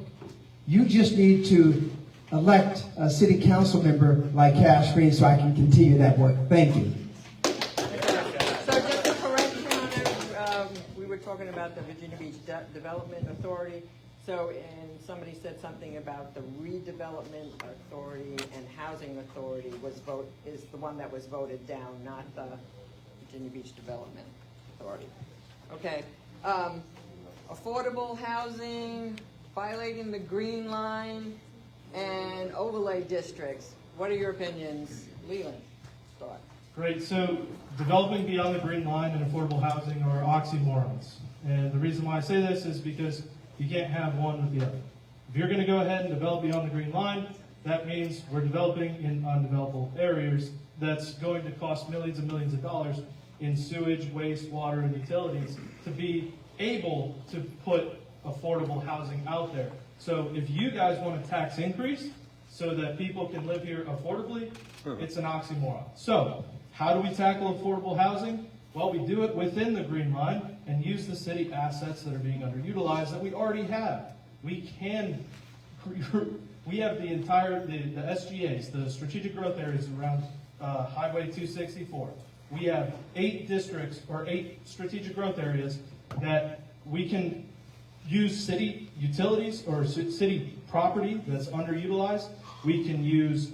You just need to elect a city council member like Cash Green so I can continue that work. Thank you. So just a correction on it, we were talking about the Virginia Beach Development Authority. So, and somebody said something about the Redevelopment Authority and Housing Authority is the one that was voted down, not the Virginia Beach Development Authority. Okay. Affordable housing, violating the green line and overlay districts. What are your opinions? Leland, start. Great. So developing beyond the green line and affordable housing are oxymorons. And the reason why I say this is because you can't have one with the other. If you're going to go ahead and develop beyond the green line, that means we're developing in undevelopable areas that's going to cost millions and millions of dollars in sewage, waste, water, and utilities to be able to put affordable housing out there. So if you guys want a tax increase so that people can live here affordably, it's an oxymoron. So how do we tackle affordable housing? Well, we do it within the green line and use the city assets that are being underutilized that we already have. We have the entire, the SGAs, the strategic growth areas around Highway 264. We have 8 districts or 8 strategic growth areas that we can use city utilities or city property that's underutilized. We can use,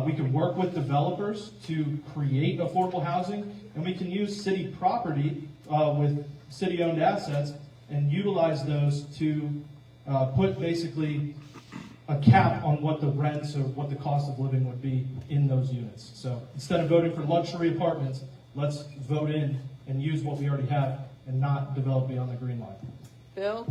we can work with developers to create affordable housing, and we can use city property with city-owned assets and utilize those to put basically a cap on what the rents or what the cost of living would be in those units. So instead of voting for luxury apartments, let's vote in and use what we already have and not develop beyond the green line. Bill?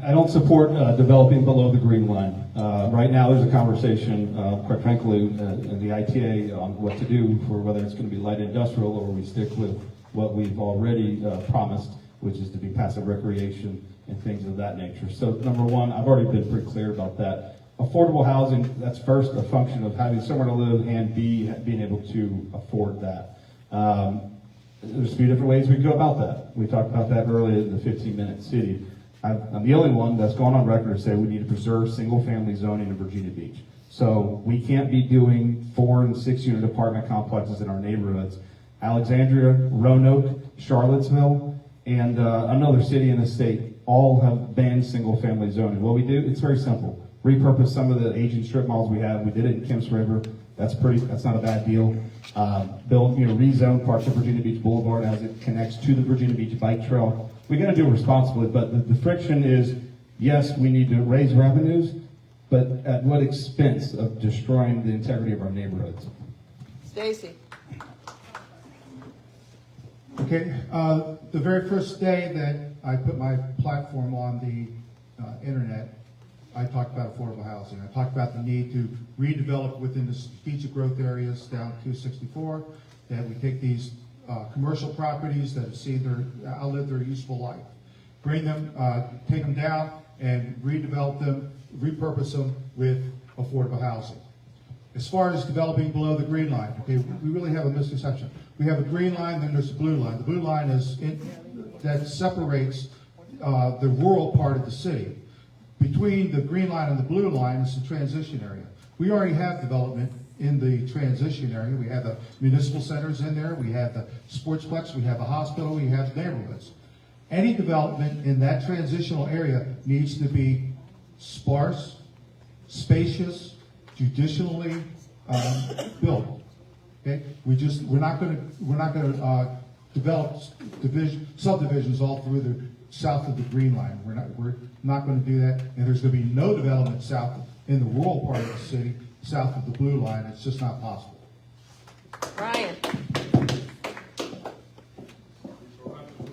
I don't support developing below the green line. Right now, there's a conversation, quite frankly, in the ITA on what to do for whether it's going to be light industrial or we stick with what we've already promised, which is to be passive recreation and things of that nature. So number one, I've already been pretty clear about that. Affordable housing, that's first a function of having somewhere to live and B, being able to afford that. There's a few different ways we can go about that. We talked about that earlier in the 15-minute city. I'm the only one that's gone on record to say we need to preserve single-family zoning in Virginia Beach. So we can't be doing 4- and 6-unit apartment complexes in our neighborhoods. Alexandria, Roanoke, Charlottesville, and another city in the state all have banned single-family zoning. What we do, it's very simple. Repurpose some of the aging strip malls we have. We did it in Kemps River. That's not a bad deal. Build, rezone parts of Virginia Beach Boulevard as it connects to the Virginia Beach bike trail. We got to do it responsibly, but the friction is, yes, we need to raise revenues, but at what expense of destroying the integrity of our neighborhoods? Stacy? Okay, the very first day that I put my platform on the internet, I talked about affordable housing. I talked about the need to redevelop within the strategic growth areas down 264, that we take these commercial properties that have outlived their useful life, bring them, take them down and redevelop them, repurpose them with affordable housing. As far as developing below the green line, okay, we really have a misconception. We have a green line, then there's a blue line. The blue line is that separates the rural part of the city. Between the green line and the blue line is the transition area. We already have development in the transition area. We have the municipal centers in there. We have the sportsplex. We have a hospital. We have neighborhoods. Any development in that transitional area needs to be sparse, spacious, judicially built. Okay, we're not going to develop subdivisions all through the south of the green line. We're not going to do that, and there's going to be no development south in the rural part of the city, south of the blue line. It's just not possible. Brian?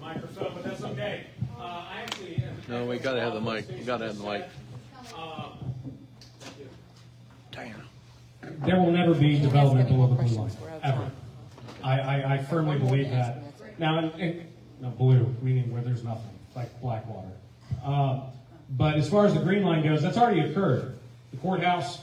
Microphone, but that's okay. I actually. No, we gotta have the mic. You gotta have the mic. There will never be development below the blue line, ever. I firmly believe that. Now, no, blue, meaning where there's nothing, like Blackwater. But as far as the green line goes, that's already occurred. The courthouse,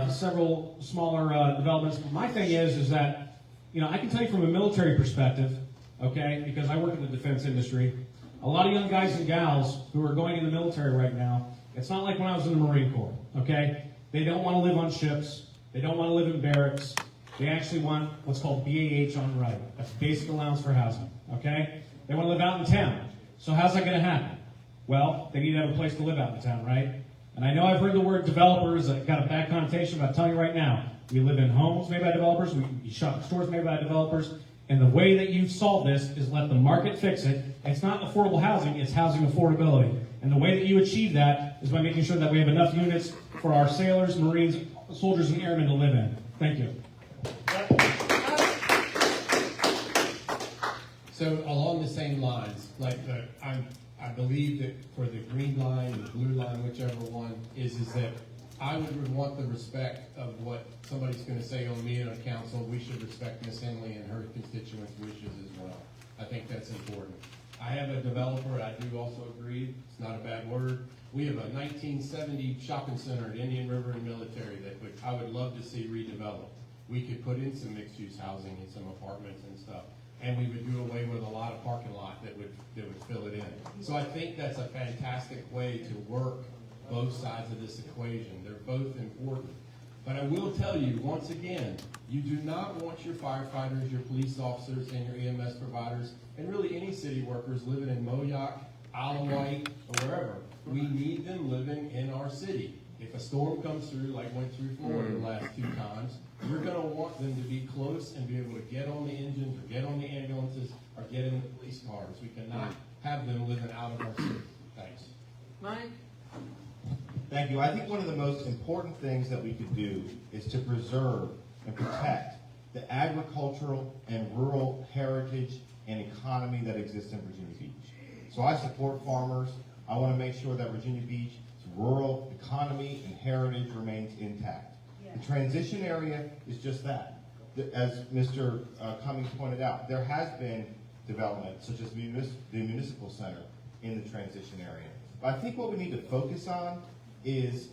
several smaller developments. My thing is that, I can tell you from a military perspective, okay, because I work in the defense industry, a lot of young guys and gals who are going in the military right now, it's not like when I was in the Marine Corps, okay? They don't want to live on ships. They don't want to live in barracks. They actually want what's called BAH on right. That's basic allowance for housing, okay? They want to live out in town. So how's that going to happen? Well, they need to have a place to live out in town, right? And I know I've heard the word developers that got a bad connotation, but I'm telling you right now, we live in homes made by developers, we shop stores made by developers, and the way that you solve this is let the market fix it. It's not affordable housing, it's housing affordability. And the way that you achieve that is by making sure that we have enough units for our sailors, Marines, soldiers, and airmen to live in. Thank you. So along the same lines, like I believe that for the green line, the blue line, whichever one is that I would want the respect of what somebody's going to say on me and on council. We should respect Ms. Henley and her constituents' wishes as well. I think that's important. I have a developer, I do also agree, it's not a bad word. We have a 1970 shopping center at Indian River and Military that I would love to see redeveloped. We could put in some mixed-use housing and some apartments and stuff, and we would do away with a lot of parking lot that would fill it in. So I think that's a fantastic way to work both sides of this equation. They're both important. But I will tell you, once again, you do not want your firefighters, your police officers, and your EMS providers, and really any city workers living in Moyoc, Isle of Wight, or wherever. We need them living in our city. If a storm comes through, like went through Florida the last 2 times, you're going to want them to be close and be able to get on the engines, or get on the ambulances, or get in the police cars. We cannot have them living out of our city. Thanks. Mike? Thank you. I think one of the most important things that we could do is to preserve and protect the agricultural and rural heritage and economy that exists in Virginia Beach. So I support farmers. I want to make sure that Virginia Beach's rural economy and heritage remains intact. The transition area is just that. As Mr. Cummings pointed out, there has been development, such as the municipal center in the transition area. But I think what we need to focus on is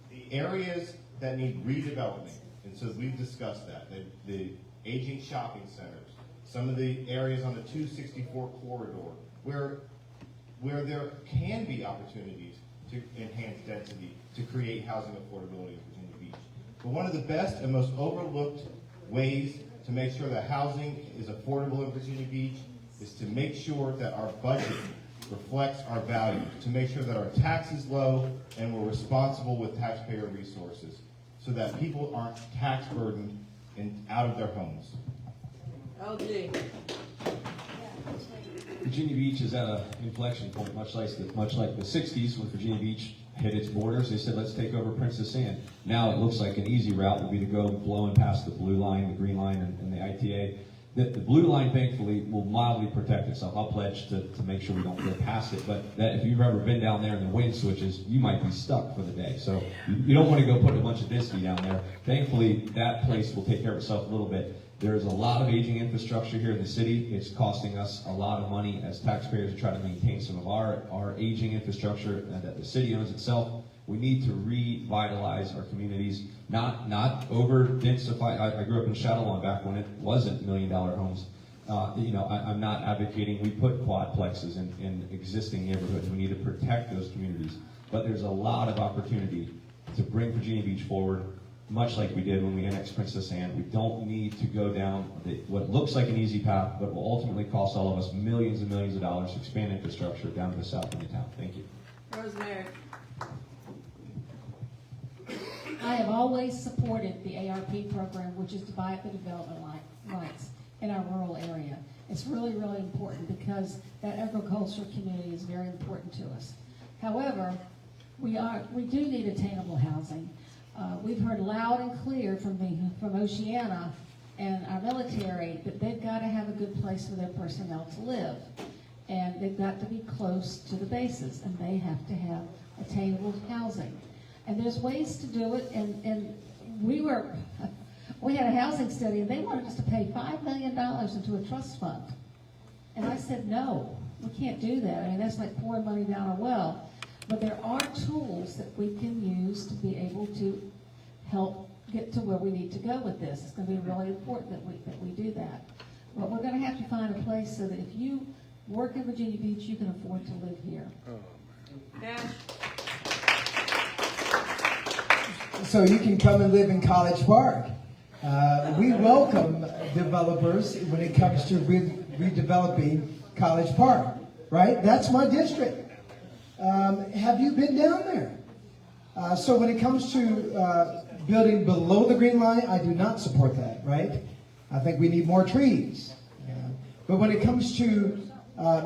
the areas that need redevelopment. And so we've discussed that, the aging shopping centers, some of the areas on the 264 corridor, where there can be opportunities to enhance density, to create housing affordability in Virginia Beach. But one of the best and most overlooked ways to make sure that housing is affordable in Virginia Beach is to make sure that our budget reflects our values, to make sure that our tax is low and we're responsible with taxpayer resources so that people aren't tax burdened and out of their homes. LG. Virginia Beach is at an inflection point, much like the 60s when Virginia Beach hit its borders. They said, let's take over Princess Anne. Now it looks like an easy route would be to go blowing past the blue line, the green line, and the ITA. The blue line, thankfully, will mildly protect itself. I'll pledge to make sure we don't go past it. But if you've ever been down there and the wind switches, you might be stuck for the day. So you don't want to go put a bunch of density down there. Thankfully, that place will take care of itself a little bit. There's a lot of aging infrastructure here in the city. It's costing us a lot of money as taxpayers to try to maintain some of our aging infrastructure that the city owns itself. We need to revitalize our communities, not over-densify. I grew up in Shadowlawn back when it wasn't $1 million homes. I'm not advocating we put quadplexes in existing neighborhoods. We need to protect those communities. But there's a lot of opportunity to bring Virginia Beach forward, much like we did when we annexed Princess Anne. We don't need to go down what looks like an easy path, but will ultimately cost all of us millions and millions of dollars to expand infrastructure down to the south of the town. Thank you. Rosemary. I have always supported the ARP program, which is to buy up the development rights in our rural area. It's really, really important because that agricultural community is very important to us. However, we do need attainable housing. We've heard loud and clear from Oceana and our military that they've got to have a good place for their personnel to live. And they've got to be close to the bases, and they have to have attainable housing. And there's ways to do it, and we had a housing study, and they wanted us to pay $5 million into a trust fund. And I said, no, we can't do that. I mean, that's like pouring money down a well. But there are tools that we can use to be able to help get to where we need to go with this. It's going to be really important that we do that. But we're going to have to find a place so that if you work in Virginia Beach, you can afford to live here. So you can come and live in College Park. We welcome developers when it comes to redeveloping College Park, right? That's my district. Have you been down there? So when it comes to building below the green line, I do not support that, right? I think we need more trees. But when it comes to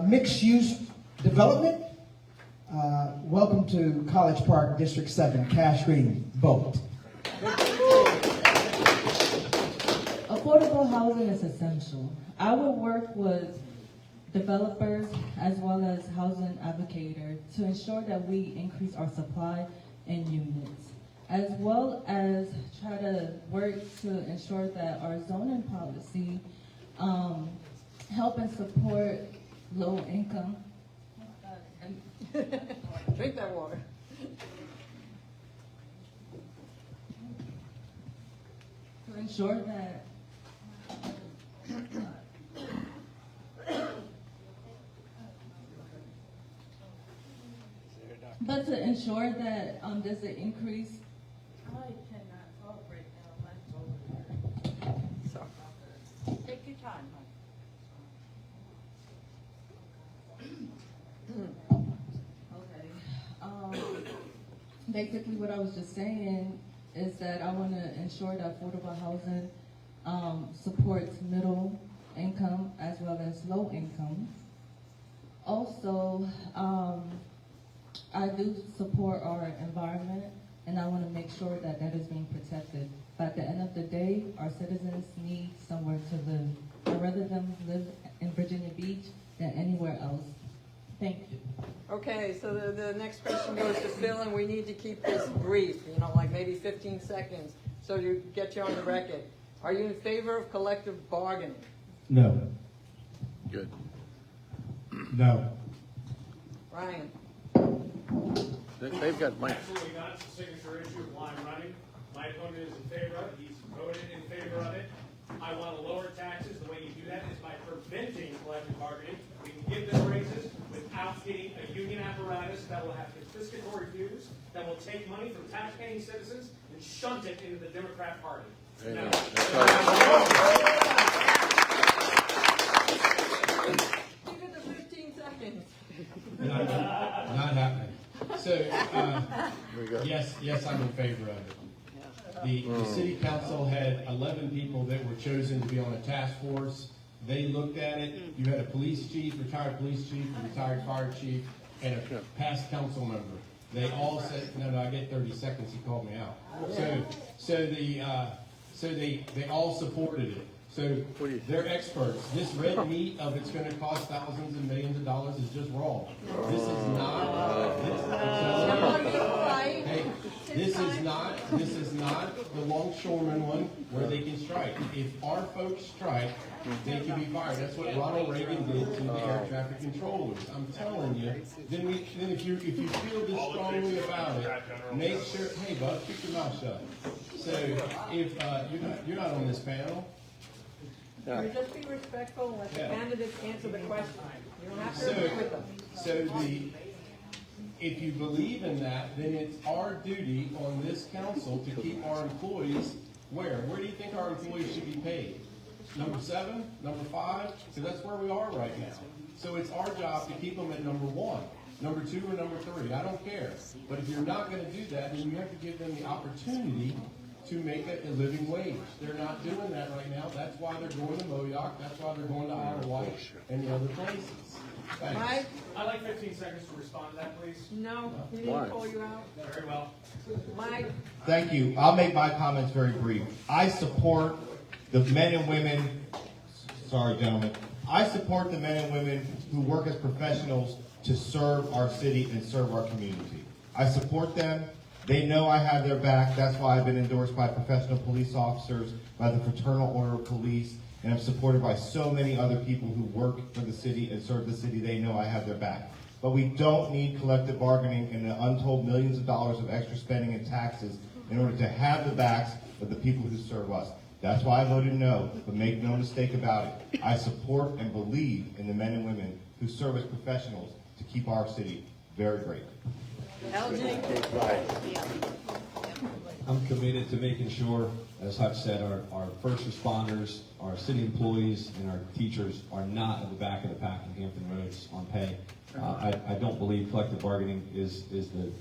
mixed-use development, Welcome to College Park, District 7, Cash Green, vote. Affordable housing is essential. I will work with developers as well as housing advocates to ensure that we increase our supply in units, as well as try to work to ensure that our zoning policy help and support low income. Drink that water. To ensure that but to ensure that there's an increase. I cannot talk right now. So, take your time. Okay. Basically, what I was just saying is that I want to ensure that affordable housing supports middle income as well as low income. Also, I do support our environment, and I want to make sure that that is being protected. But at the end of the day, our citizens need somewhere to live. I'd rather them live in Virginia Beach than anywhere else. Thank you. Okay, so the next question goes to Phil, and we need to keep this brief, like maybe 15 seconds, so you get you on the record. Are you in favor of collective bargaining? No. Good. No. Ryan? They've got money. Absolutely not. It's a signature issue while I'm running. My opponent is in favor of it. He's voted in favor of it. I want to lower taxes. The way you do that is by preventing collective bargaining. We can give them raises without getting a union apparatus that will have confiscatory dues, that will take money from tax-paying citizens and shunt it into the Democrat Party. Amen. No. That's right. Give it the 15 seconds. Not happening. So, yes, I'm in favor of it. The city council had 11 people that were chosen to be on a task force. They looked at it. You had a police chief, retired police chief, a retired fire chief, and a past council member. They all said, no, I get 30 seconds. He called me out. So they all supported it. So they're experts. This red meat of it's going to cost thousands and millions of dollars is just wrong. This is not. This is not the longshoreman one where they can strike. If our folks strike, they can be fired. That's what Ronald Reagan did to the air traffic controllers. I'm telling you. Then if you feel this strongly about it, make sure. Hey, bud, keep your mouth shut. So if you're not on this panel. Just be respectful and let the candidates answer the question. You don't have to agree with them. If you believe in that, then it's our duty on this council to keep our employees where? Where do you think our employees should be paid? Number 7? Number 5? Because that's where we are right now. So it's our job to keep them at number 1. Number 2 or number 3, I don't care. But if you're not going to do that, then you have to give them the opportunity to make a living wage. They're not doing that right now. That's why they're going to Moyoc. That's why they're going to Isle of Wight and the other places. Thanks. Mike? I'd like 15 seconds to respond to that, please. No, he didn't call you out. Very well. Mike? Thank you. I'll make my comments very brief. I support the men and women, sorry gentlemen, I support the men and women who work as professionals to serve our city and serve our community. I support them. They know I have their back. That's why I've been endorsed by professional police officers, by the Fraternal Order of Police, and I'm supported by so many other people who work for the city and serve the city. They know I have their back. But we don't need collective bargaining and the untold millions of dollars of extra spending and taxes in order to have the backs of the people who serve us. That's why I voted no, but make no mistake about it. I support and believe in the men and women who serve as professionals to keep our city very great. I'm committed to making sure, as Hutch said, our first responders, our city employees, and our teachers are not at the back of the pack in Hampton Roads on pay. I don't believe collective bargaining is the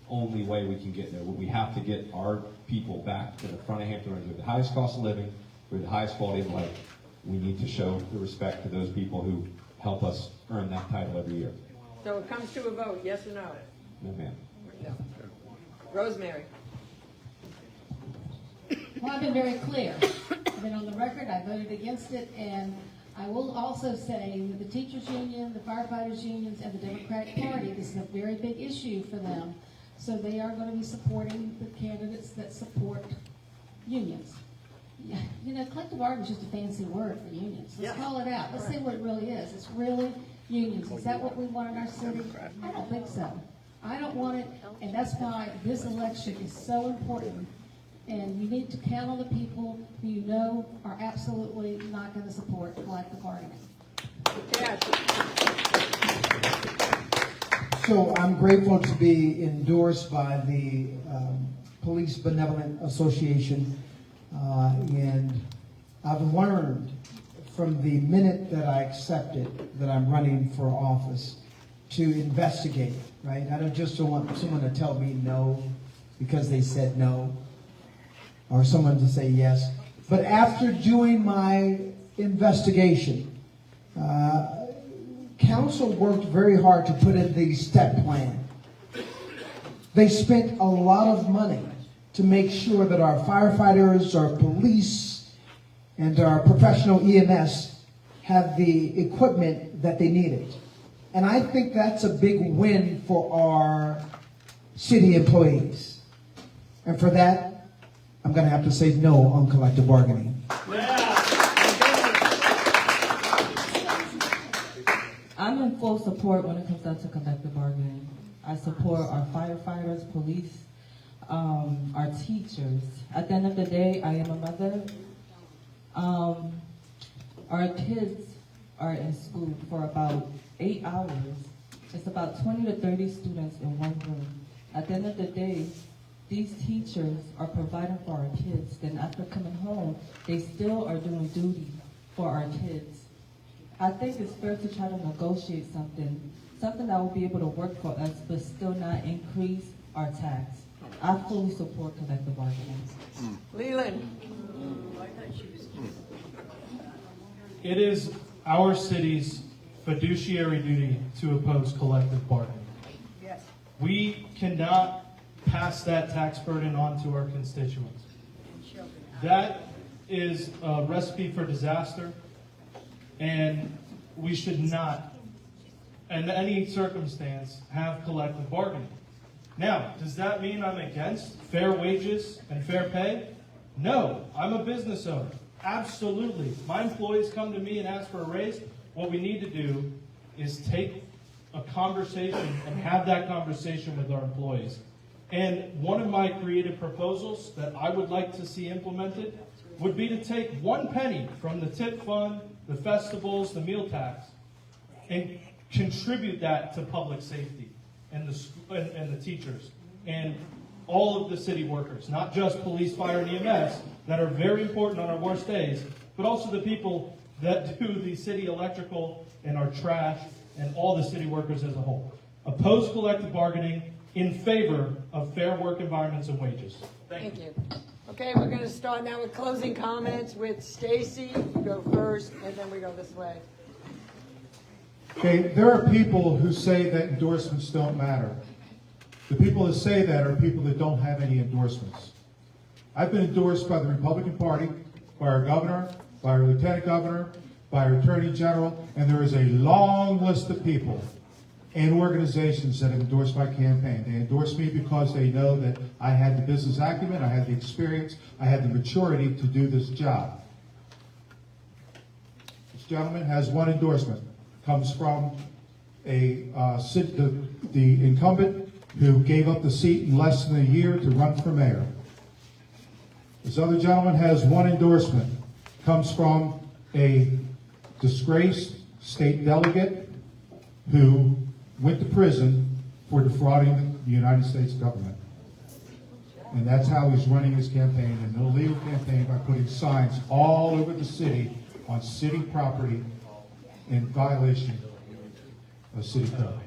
only way we can get there. We have to get our people back to the front of Hampton Roads. We have the highest cost of living, we have the highest quality of life. We need to show the respect to those people who help us earn that title every year. So it comes to a vote, yes or no? No, ma'am. No. Rosemary? Well, I've been very clear. I've been on the record, I voted against it, and I will also say that the teachers union, the firefighters unions, and the Democratic Party, this is a very big issue for them. So they are going to be supporting the candidates that support unions. Yeah, you know, collective bargaining is just a fancy word for unions. Let's call it out. Let's see what it really is. It's really unions. Is that what we want in our city? I don't think so. I don't want it, and that's why this election is so important. And you need to count on the people who you know are absolutely not going to support collective bargaining. So I'm grateful to be endorsed by the Police Benevolent Association. And I've learned from the minute that I accepted that I'm running for office to investigate, right? I don't want someone to tell me no because they said no, or someone to say yes. But after doing my investigation, council worked very hard to put in the step plan. They spent a lot of money to make sure that our firefighters, our police, and our professional EMS have the equipment that they needed. And I think that's a big win for our city employees. And for that, I'm going to have to say no on collective bargaining. I'm in full support when it comes down to collective bargaining. I support our firefighters, police, our teachers. At the end of the day, I am a mother. Our kids are in school for about 8 hours. It's about 20 to 30 students in one room. At the end of the day, these teachers are providing for our kids. Then after coming home, they still are doing duty for our kids. I think it's fair to try to negotiate something that will be able to work for us, but still not increase our tax. I fully support collective bargaining. Leland? It is our city's fiduciary duty to oppose collective bargaining. Yes. We cannot pass that tax burden on to our constituents. That is a recipe for disaster, and we should not, in any circumstance, have collective bargaining. Now, does that mean I'm against fair wages and fair pay? No, I'm a business owner. Absolutely. My employees come to me and ask for a raise. What we need to do is take a conversation and have that conversation with our employees. And one of my creative proposals that I would like to see implemented would be to take 1 penny from the tip fund, the festivals, the meal tax, and contribute that to public safety and the teachers and all of the city workers, not just police, fire, and EMS that are very important on our worst days, but also the people that do the city electrical and our trash and all the city workers as a whole. Oppose collective bargaining in favor of fair work environments and wages. Thank you. Okay, we're going to start now with closing comments with Stacy. You go first, and then we go this way. Okay, there are people who say that endorsements don't matter. The people that say that are people that don't have any endorsements. I've been endorsed by the Republican Party, by our governor, by our lieutenant governor, by our attorney general, and there is a long list of people and organizations that have endorsed my campaign. They endorsed me because they know that I had the business acumen, I had the experience, I had the maturity to do this job. This gentleman has one endorsement. Comes from the incumbent who gave up the seat in less than a year to run for mayor. This other gentleman has one endorsement. Comes from a disgraced state delegate who went to prison for defrauding the United States government. And that's how he's running his campaign, an illegal campaign, by putting signs all over the city on city property in violation of city code.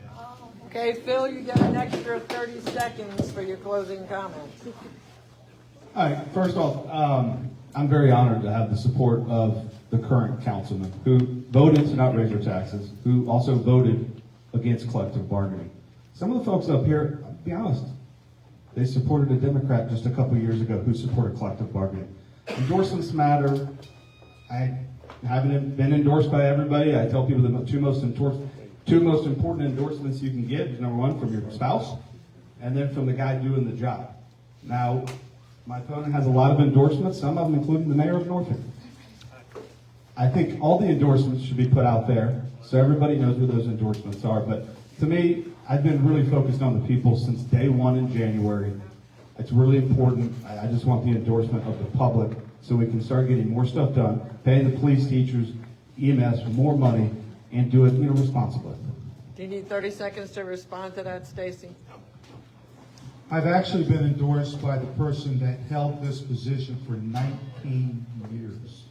Okay, Phil, you get an extra 30 seconds for your closing comments. All right, first off, I'm very honored to have the support of the current councilman who voted to not raise our taxes, who also voted against collective bargaining. Some of the folks up here, I'll be honest, they supported a Democrat just a couple years ago who supported collective bargaining. Endorsements matter. I haven't been endorsed by everybody. I tell people the two most important endorsements you can get is number one, from your spouse, and then from the guy doing the job. Now, my opponent has a lot of endorsements, some of them including the mayor of Norfolk. I think all the endorsements should be put out there so everybody knows who those endorsements are. But to me, I've been really focused on the people since day one in January. It's really important. I just want the endorsement of the public so we can start getting more stuff done, paying the police, teachers, EMS more money, and do it, responsibly. Do you need 30 seconds to respond to that, Stacy? I've actually been endorsed by the person that held this position for 19 years.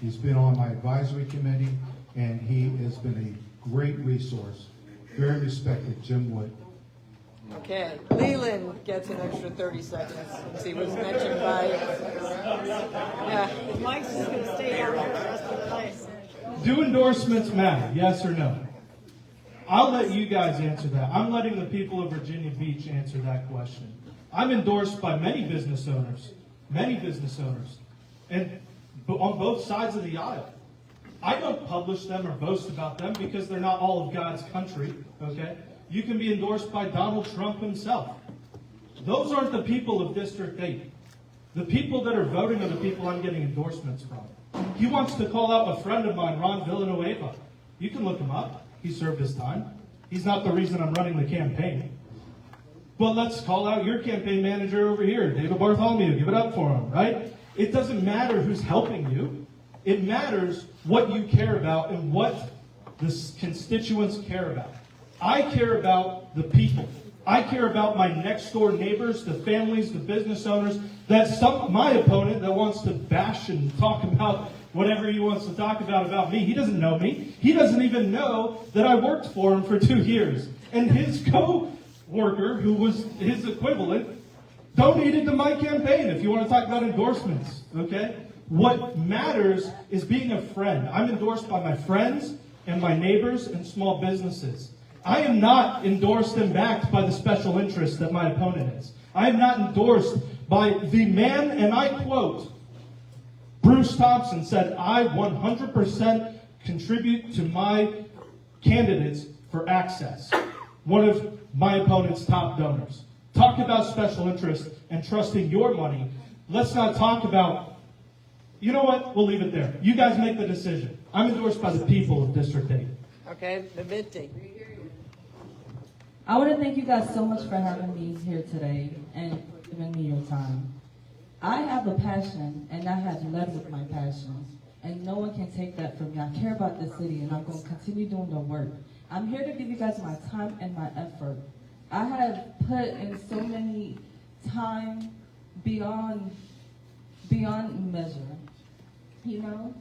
He's been on my advisory committee, and he has been a great resource. Very respected, Jim Wood. Okay, Leland gets an extra 30 seconds since he was mentioned by, Mike's just gonna stay down there the rest of the night. Do endorsements matter, yes or no? I'll let you guys answer that. I'm letting the people of Virginia Beach answer that question. I'm endorsed by many business owners, and on both sides of the aisle. I don't publish them or boast about them because they're not all of God's country, okay? You can be endorsed by Donald Trump himself. Those aren't the people of District 8. The people that are voting are the people I'm getting endorsements from. He wants to call out a friend of mine, Ron Villanueva. You can look him up. He served his time. He's not the reason I'm running the campaign. But let's call out your campaign manager over here, David Bartholomew. Give it up for him, right? It doesn't matter who's helping you. It matters what you care about and what the constituents care about. I care about the people. I care about my next door neighbors, the families, the business owners. That's my opponent that wants to bash and talk about whatever he wants to talk about me. He doesn't know me. He doesn't even know that I worked for him for 2 years. And his co-worker, who was his equivalent, donated to my campaign, if you want to talk about endorsements, okay? What matters is being a friend. I'm endorsed by my friends and my neighbors and small businesses. I am not endorsed and backed by the special interests that my opponent is. I am not endorsed by the man, and I quote, Bruce Thompson said, I 100% contribute to my candidates for access. One of my opponent's top donors. Talk about special interests and trusting your money. Let's not talk about, you know what, we'll leave it there. You guys make the decision. I'm endorsed by the people of District 8. Okay, Minty. I want to thank you guys so much for having me here today and giving me your time. I have a passion, and I have led with my passion, and no one can take that from me. I care about the city, and I'm going to continue doing the work. I'm here to give you guys my time and my effort. I have put in so many time beyond measure. You know,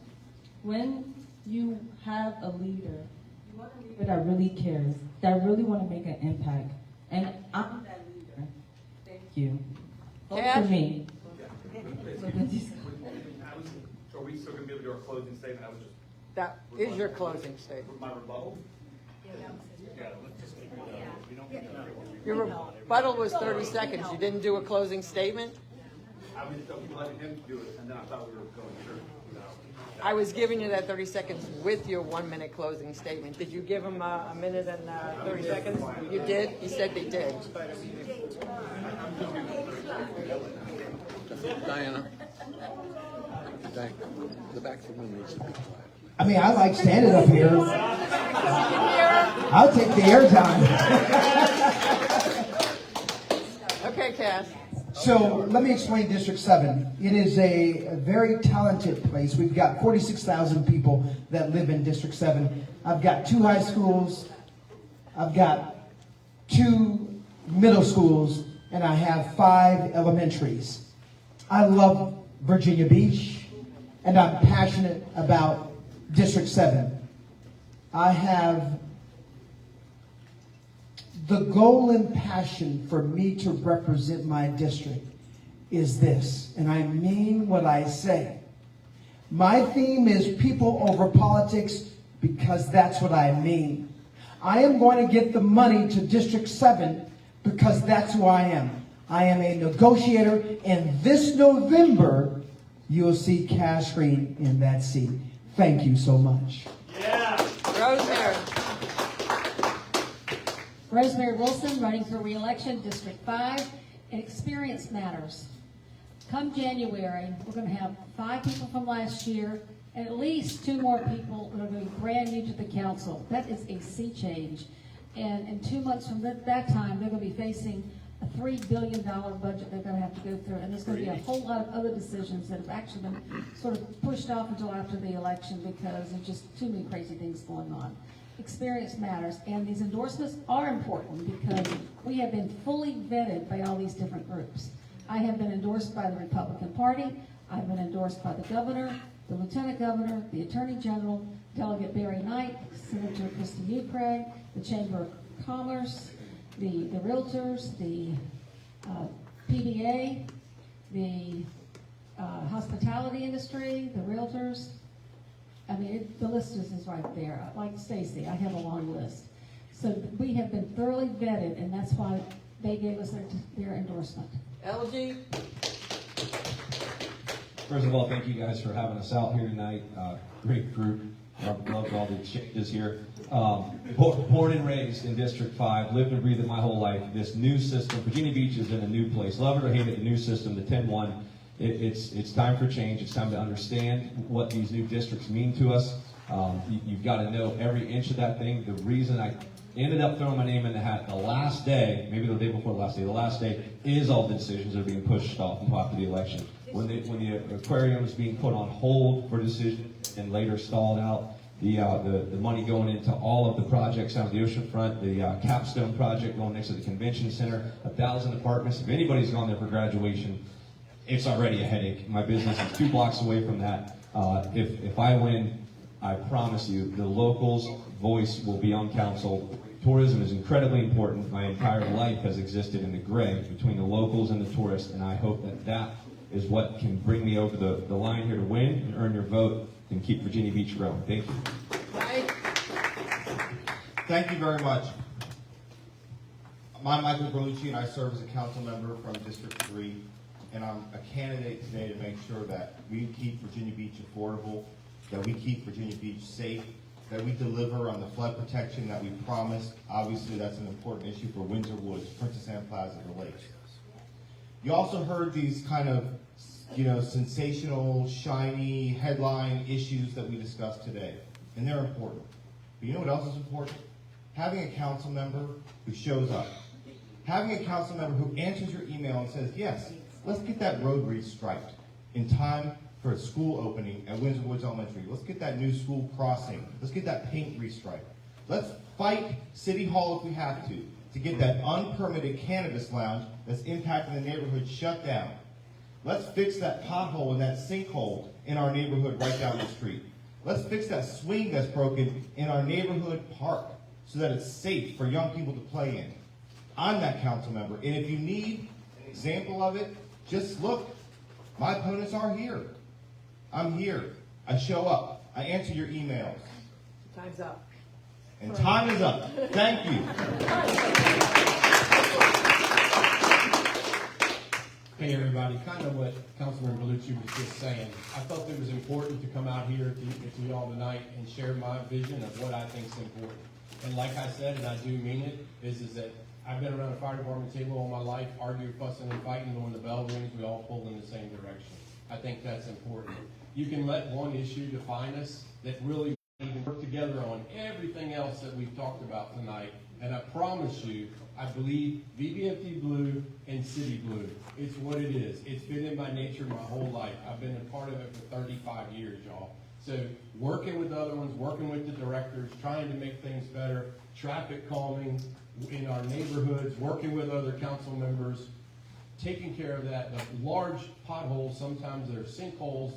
when you have a leader, you want a leader that really cares, that really want to make an impact, and I'm that leader. Thank you. Vote for me. Are we still going to be able to do our closing statement? I was just. That is your closing statement. My rebuttal? Your rebuttal was 30 seconds. You didn't do a closing statement? I was letting him do it, and then I thought we were going through. I was giving you that 30 seconds with your 1-minute closing statement. Did you give him a minute and 30 seconds? You did? He said they did. Diana, the back of the room needs to be quiet. I mean, I like standing up here. I'll take the airtime. Okay, Cass. So let me explain District 7. It is a very talented place. We've got 46,000 people that live in District 7. I've got 2 high schools. I've got 2 middle schools. And I have 5 elementaries. I love Virginia Beach. And I'm passionate about District 7. I have the goal and passion for me to represent my district is this, and I mean what I say. My theme is people over politics because that's what I mean. I am going to get the money to District 7 because that's who I am. I am a negotiator, and this November, you'll see Cash Green in that seat. Thank you so much. Rosemary. Rosemary Wilson, running for re-election, District 5. Experience matters. Come January, we're going to have 5 people from last year, and at least 2 more people that are going to be brand new to the council. That is a sea change. And in 2 months from that time, they're going to be facing a $3 billion budget they're going to have to go through. And there's going to be a whole lot of other decisions that have actually been sort of pushed off until after the election because there's just too many crazy things going on. Experience matters, and these endorsements are important because we have been fully vetted by all these different groups. I have been endorsed by the Republican Party. I've been endorsed by the governor, the lieutenant governor, the attorney general, Delegate Barry Knight, Senator Christy Ukray, the Chamber of Commerce, the realtors, the PBA, the hospitality industry, the realtors. I mean, the list is right there. Like Stacy, I have a long list. So we have been thoroughly vetted, and that's why they gave us their endorsement. LG. First of all, thank you guys for having us out here tonight. Great group. Loved all the exchanges here. Born and raised in District 5, lived and breathed it my whole life. This new system, Virginia Beach is in a new place. Love it or hate it, the new system, the 10-1. It's time for change. It's time to understand what these new districts mean to us. You've got to know every inch of that thing. The reason I ended up throwing my name in the hat the last day, maybe the day before the last day, is all the decisions that are being pushed off until after the election. When the aquarium was being put on hold for decision and later stalled out, the money going into all of the projects out of the oceanfront, the Capstone project going next to the convention center, 1,000 apartments. If anybody's gone there for graduation, it's already a headache. My business is 2 blocks away from that. If I win, I promise you, the locals' voice will be on council. Tourism is incredibly important. My entire life has existed in the gray between the locals and the tourists, and I hope that is what can bring me over the line here to win and earn your vote and keep Virginia Beach growing. Thank you. Thank you very much. I'm Michael Berlucci, and I serve as a council member from District 3, and I'm a candidate today to make sure that we keep Virginia Beach affordable, that we keep Virginia Beach safe, that we deliver on the flood protection that we promised. Obviously, that's an important issue for Windsor Woods, Princess Anne Plaza, the lakes. You also heard these kind of, sensational, shiny headline issues that we discussed today, and they're important. But you know what else is important? Having a council member who shows up. Having a council member who answers your email and says, yes, let's get that road restriped in time for a school opening at Windsor Woods Elementary. Let's get that new school crossing. Let's get that paint restriped. Let's fight City Hall if we have to get that unpermitted cannabis lounge that's impacting the neighborhood shut down. Let's fix that pothole and that sinkhole in our neighborhood right down the street. Let's fix that swing that's broken in our neighborhood park so that it's safe for young people to play in. I'm that council member, and if you need an example of it, just look. My opponents are here. I'm here. I show up. I answer your emails. Time's up. And time is up. Thank you. Hey everybody, kind of what Councilman Berlucci was just saying. I felt it was important to come out here to you all tonight and share my vision of what I think is important. And like I said, and I do mean it, is that I've been around a fire department table all my life, arguing, fussing, and fighting, and when the bell rings, we all pull in the same direction. I think that's important. You can let one issue define us that really we can work together on everything else that we've talked about tonight. And I promise you, I believe VBFD Blue and City Blue. It's what it is. It's been in my nature my whole life. I've been a part of it for 35 years, y'all. So working with other ones, working with the directors, trying to make things better, traffic calming in our neighborhoods, working with other council members, taking care of that. The large potholes, sometimes they're sinkholes,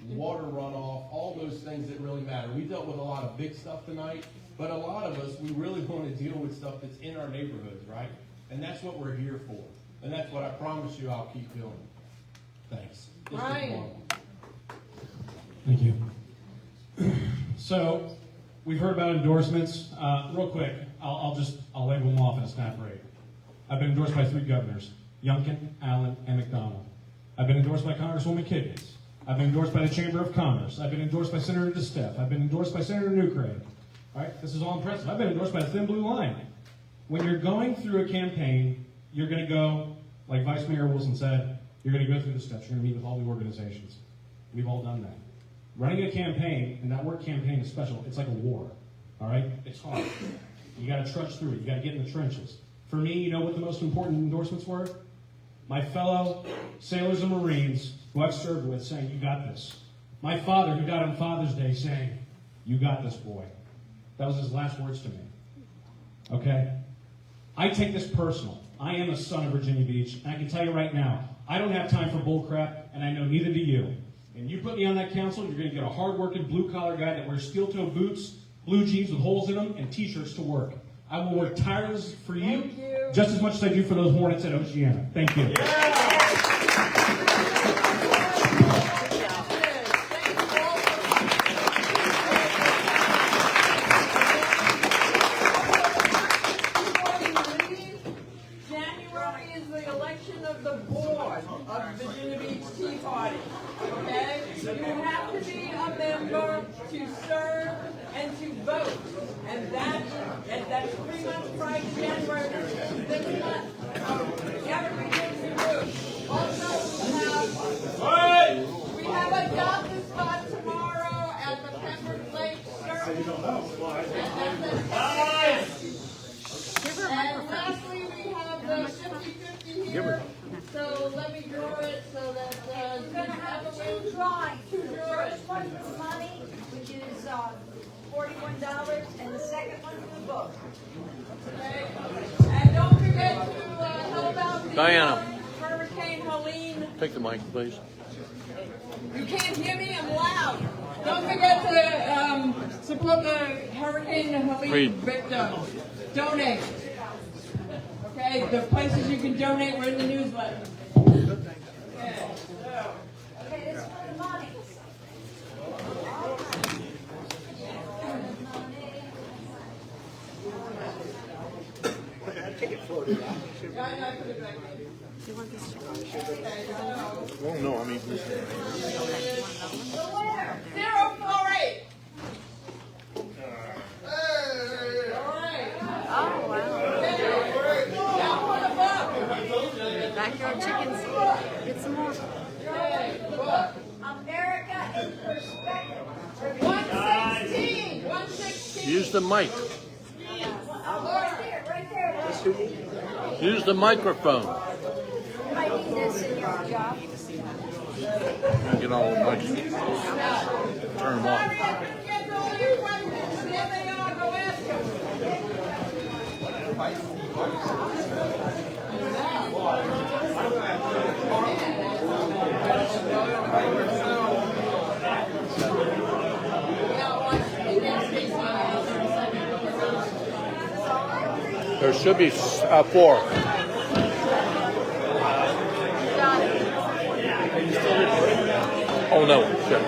water runoff, all those things that really matter. We dealt with a lot of big stuff tonight, but a lot of us, we really want to deal with stuff that's in our neighborhoods, right? And that's what we're here for. And that's what I promise you I'll keep doing. Thanks. Ryan. Thank you. So, we've heard about endorsements. Real quick, I'll label them off in a snap rate. I've been endorsed by 3 governors, Youngkin, Allen, and McDonald. I've been endorsed by Congresswoman Kiggins. I've been endorsed by the Chamber of Commerce. I've been endorsed by Senator DeSteph. I've been endorsed by Senator Newcraig. All right, this is all impressive. I've been endorsed by the Thin Blue Line. When you're going through a campaign, you're going to go, like Vice Mayor Wilson said, you're going to go through the steps. You're going to meet with all the organizations. We've all done that. Running a campaign, and that word campaign is special, it's like a war. All right? It's hard. You got to trudge through it. You got to get in the trenches. For me, you know what the most important endorsements were? My fellow sailors and Marines who I've served with saying, you got this. My father who died on Father's Day saying, you got this, boy. That was his last words to me. Okay? I take this personal. I am a son of Virginia Beach, and I can tell you right now, I don't have time for bull crap, and I know neither do you. And you put me on that council, you're going to get a hard-working, blue-collar guy that wears steel-toe boots, blue jeans with holes in them, and T-shirts to work. I will work tirelessly for you, just as much as I do for those Hornets at Oceana. Thank you. January is the election of the board of Virginia Beach Tea Party. Okay? You have to be a member to serve and to vote. And that's 3 months prior to January. This month, everything to do. Also, we have a doctor spot tomorrow at the Pembroke Lake Circus. And lastly, we have the 50-50 here. So let me draw it so that You're going to have 2 drawings. The first one's for money, which is $41, and the second one's for the book. Okay? And don't forget to help out the Diana. Hurricane Helene. Take the mic, please. You can't hear me? I'm loud. Don't forget to support the Hurricane Helene Read. victims. Donate. Okay, the places you can donate were in the newsletter. Okay, Okay, this is for the money. Well, no, I mean. The winner, 048. Oh, wow. Backyard chickens. Get some more. America in perspective. 116. 116. Use the mic. Right there. Use the microphone. You might need this in your job. Get all the mics. Turn them off. Get all your questions. There they are. Go ask them. There should be 4. Oh no, shit.